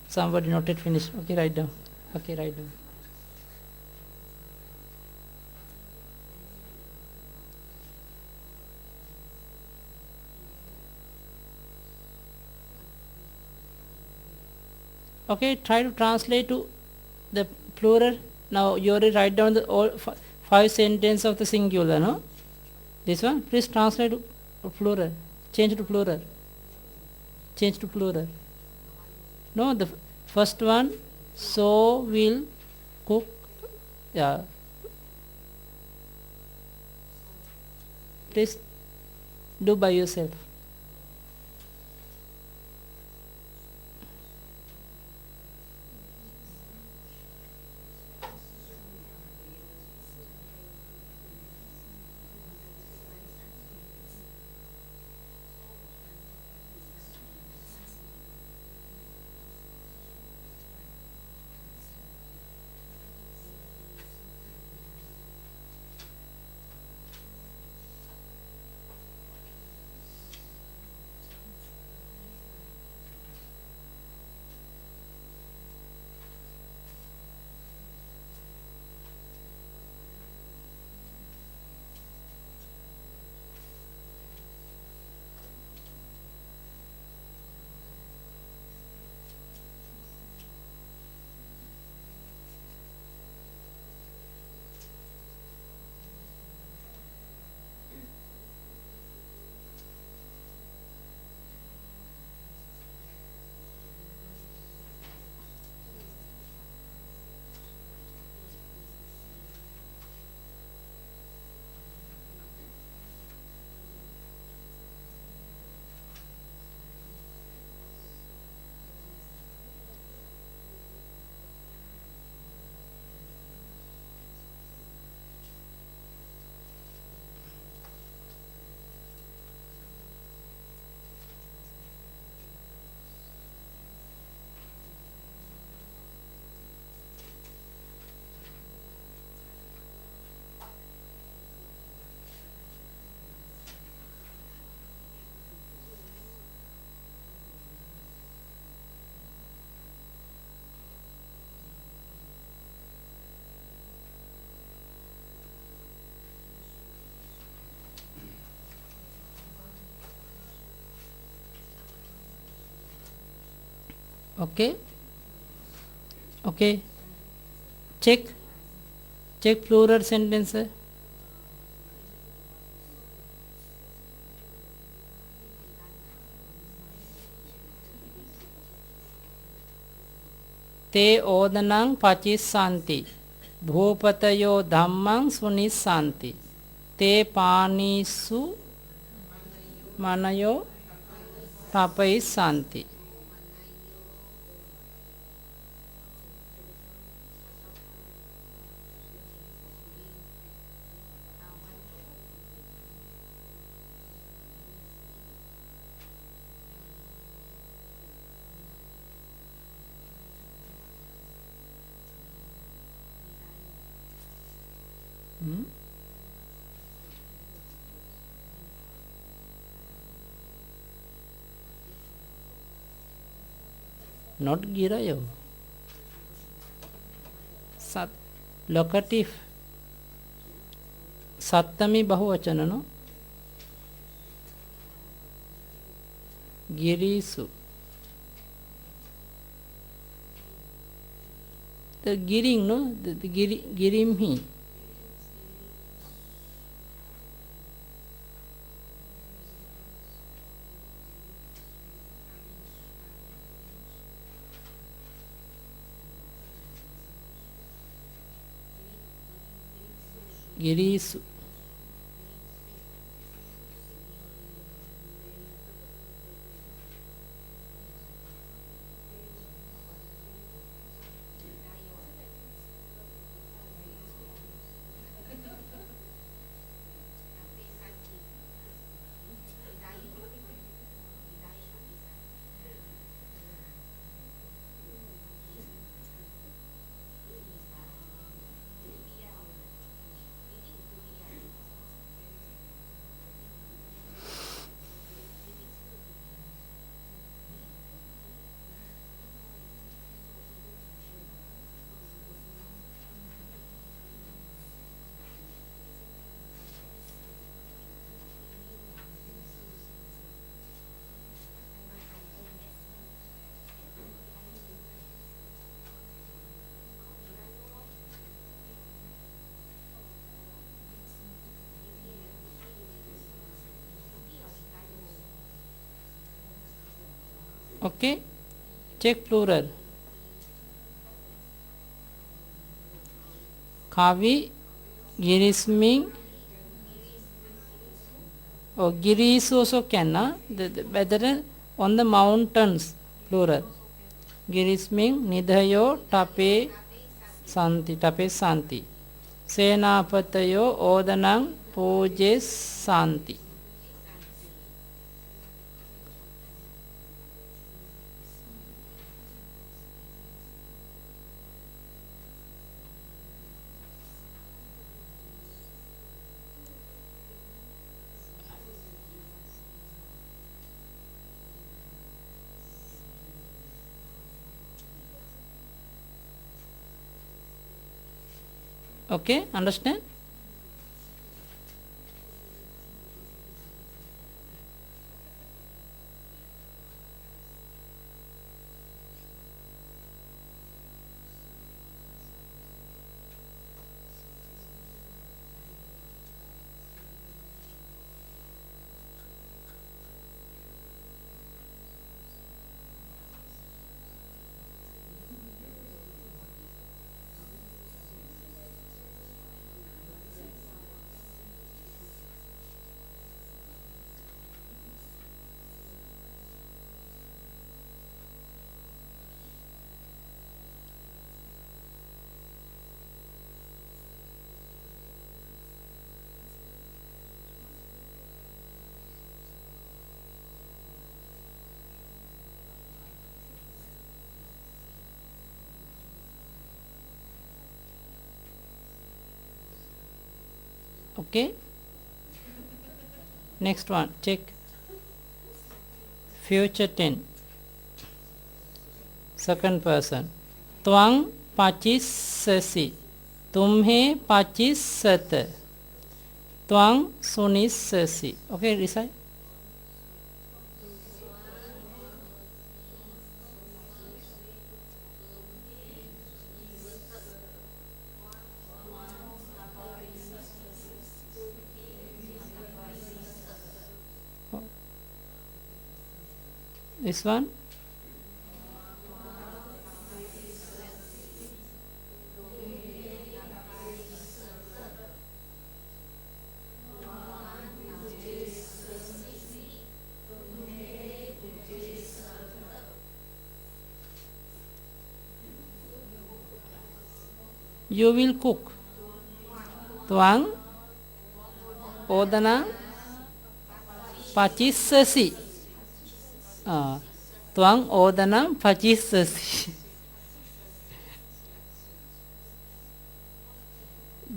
Speaker 1: Somebody not yet finished. Okay, write down. Okay, write down. Okay, try to translate to the plural. Now you already write down the all five sentences of the singular, no? This one, please translate to plural. Change to plural. Change to plural. No, the first one, so will cook. Yeah. Please do by yourself. Okay. Okay. Check plural sentence. ते ओदनं पचिस्सन्ति भूपतयो धम्मं सुनिस्सन्ति ते पानीषु मनयो तपयिस्सन्ति Hmm? Not girayo. Sat locative sattami bahuvachana no. Girisu. The giring no, the girimhi. Girisu. Okay, check plural. Kavi, Girisming, or Giris also can, whether on the mountains, plural. Girisming, Nidhayo, Tape, Santi. Senapatayo, Odanang, Pujes, Santi. Okay, understand? Okay, next one, check future tense, second person. Twang pachissasi, tumhe pachissat. Twang sunissasi. Okay, recite. This one. You will cook. Twang odana pachissasi. Twang odanam pachissasi.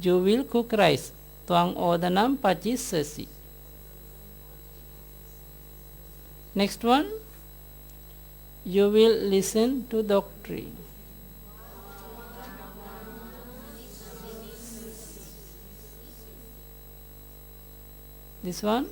Speaker 1: You will cook rice. Tuang odanam pachisasi. Next one. You will listen to doctrine. This one.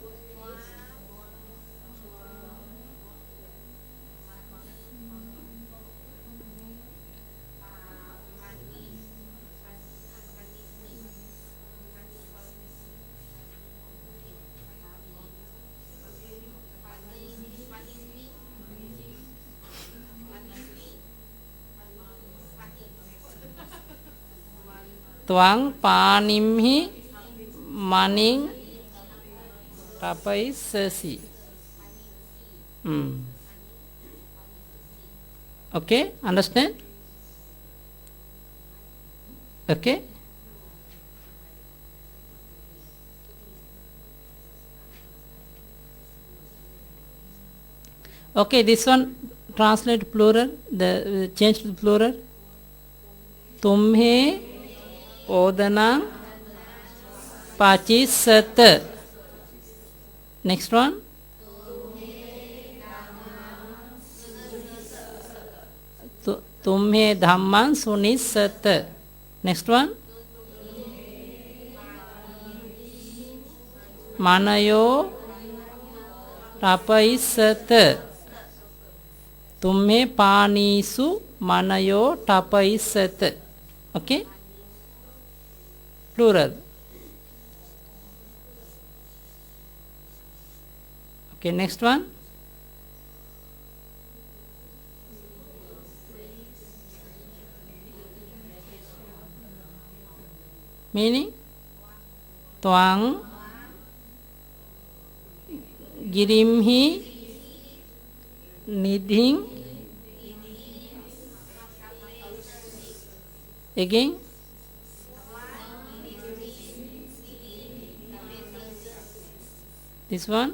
Speaker 1: Tuang panimhi maning tapaisasi. Okay, understand? Okay. Okay, this one translate plural, the change to plural. Tumhe odanang pachisat. Next one. Tumhe dhamman sunisat. Next one. Manayo tapaisat. Tumhe panisu manayo tapaisat. Okay? Plural. Okay, next one. Meaning? Tuang girimhi nidhing. Again. This one.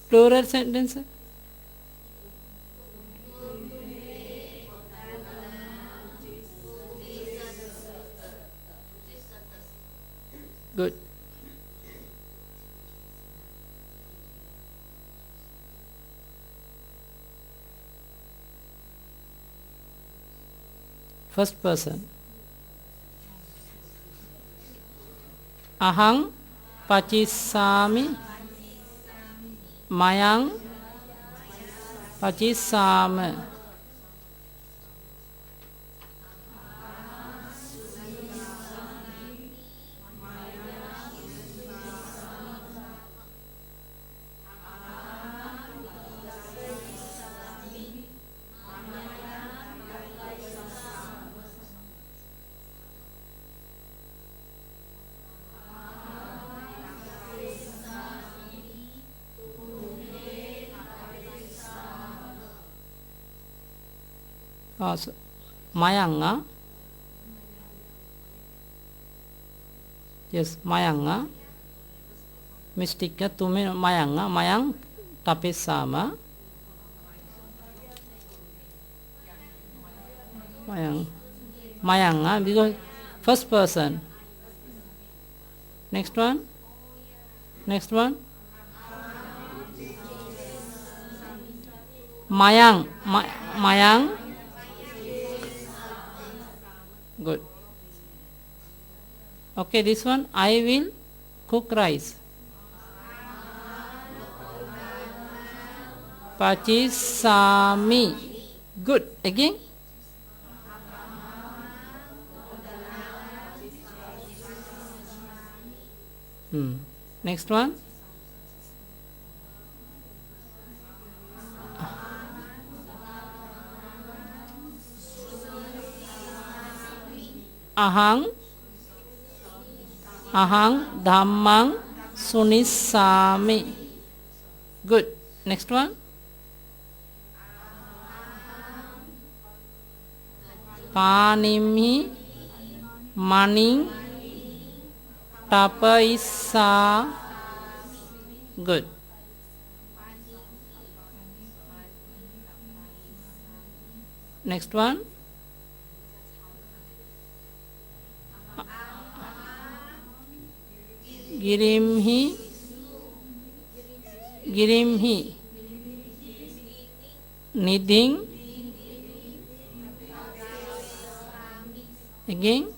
Speaker 1: Plural sentence. Good. First person. Ahang pachisami mayang pachisama. So, mayanga. Yes, mayanga. Mystica tume mayanga. Mayang tapisama. Mayanga because first person. Next one. Next one. Mayang. Mayang. Good. Okay, this one. I will cook rice. Pachisami. Good. Again. Next one. Ahang dhammang sunisami. Good. Next one. Panimhi maning tapaisa. Good. Next one. Girimhi. Girimhi. Niding. Again.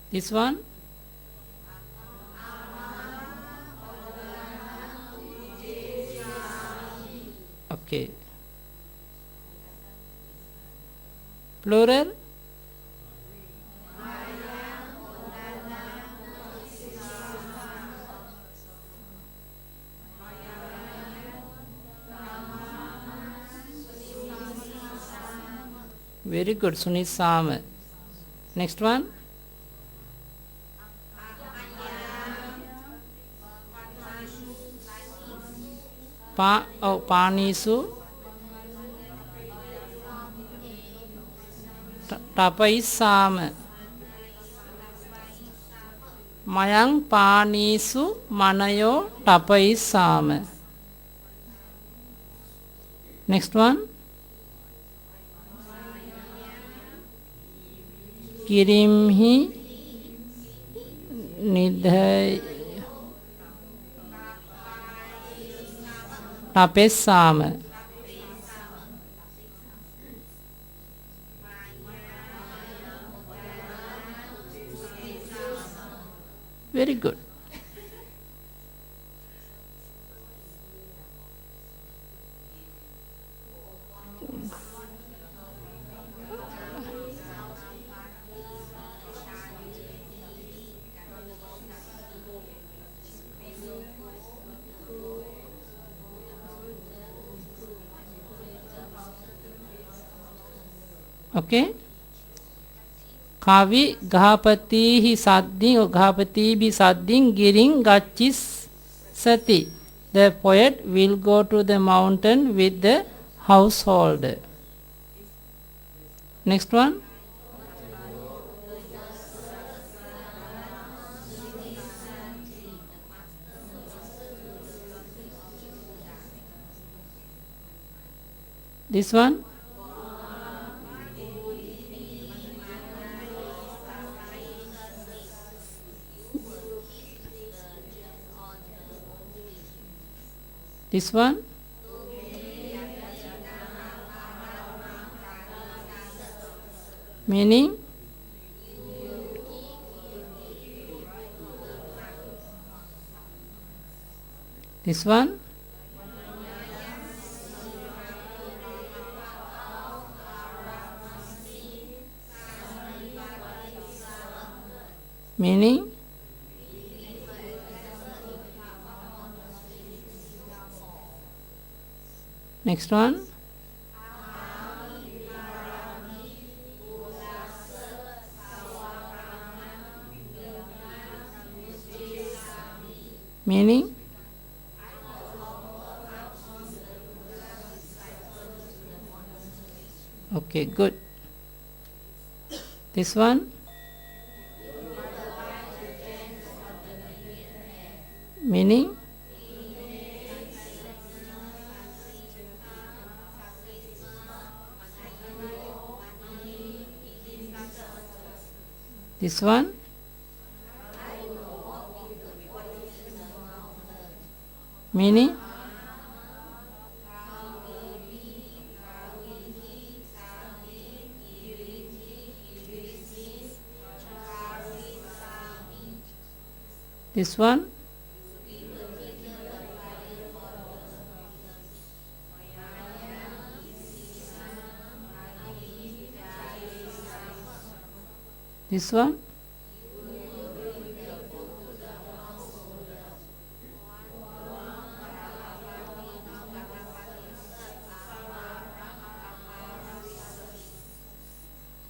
Speaker 1: This one. Okay. Plural. Very good, Sunisama. Next one. Panisu. Tapaisama. Mayang Panisu Manayo Tapaisama. Next one. Kirimhi Nidhay Tapesama. Very good. Okay. Kavi Ghapati hi sadding or Ghapati bi sadding giring gachis sati. The poet will go to the mountain with the household. Next one. This one. This one. Meaning. This one. Meaning. Next one. Meaning. Okay, good. This one. Meaning. This one. Meaning. This one. This one.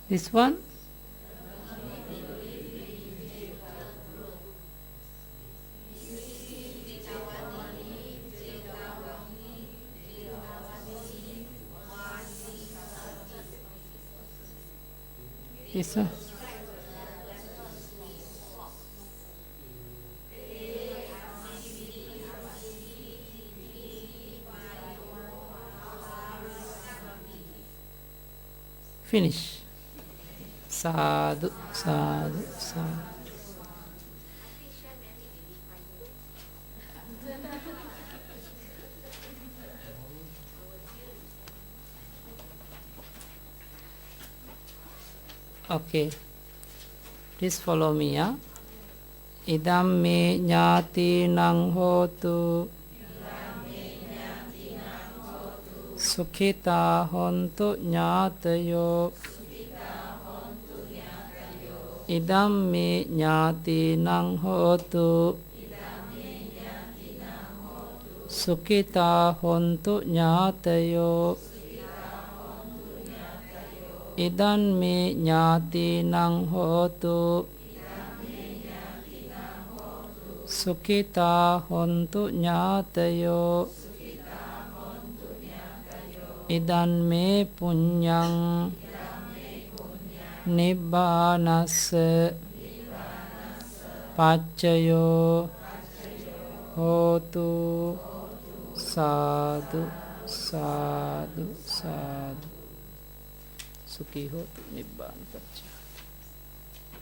Speaker 1: This one. This one. finish. Sadhu, sadhu, sadhu. Okay, please follow me. Idam me nyati nang hotu sukhita hontu nyatayo. Idam me nyati nang hotu sukhita hontu nyatayo. Idan me nyati nang hotu sukhita hontu nyatayo. Idan me punyang nibbanassa paccayo hotu. Sadhu, sadhu, sadhu. Sukhi hotu nibbana paccayo.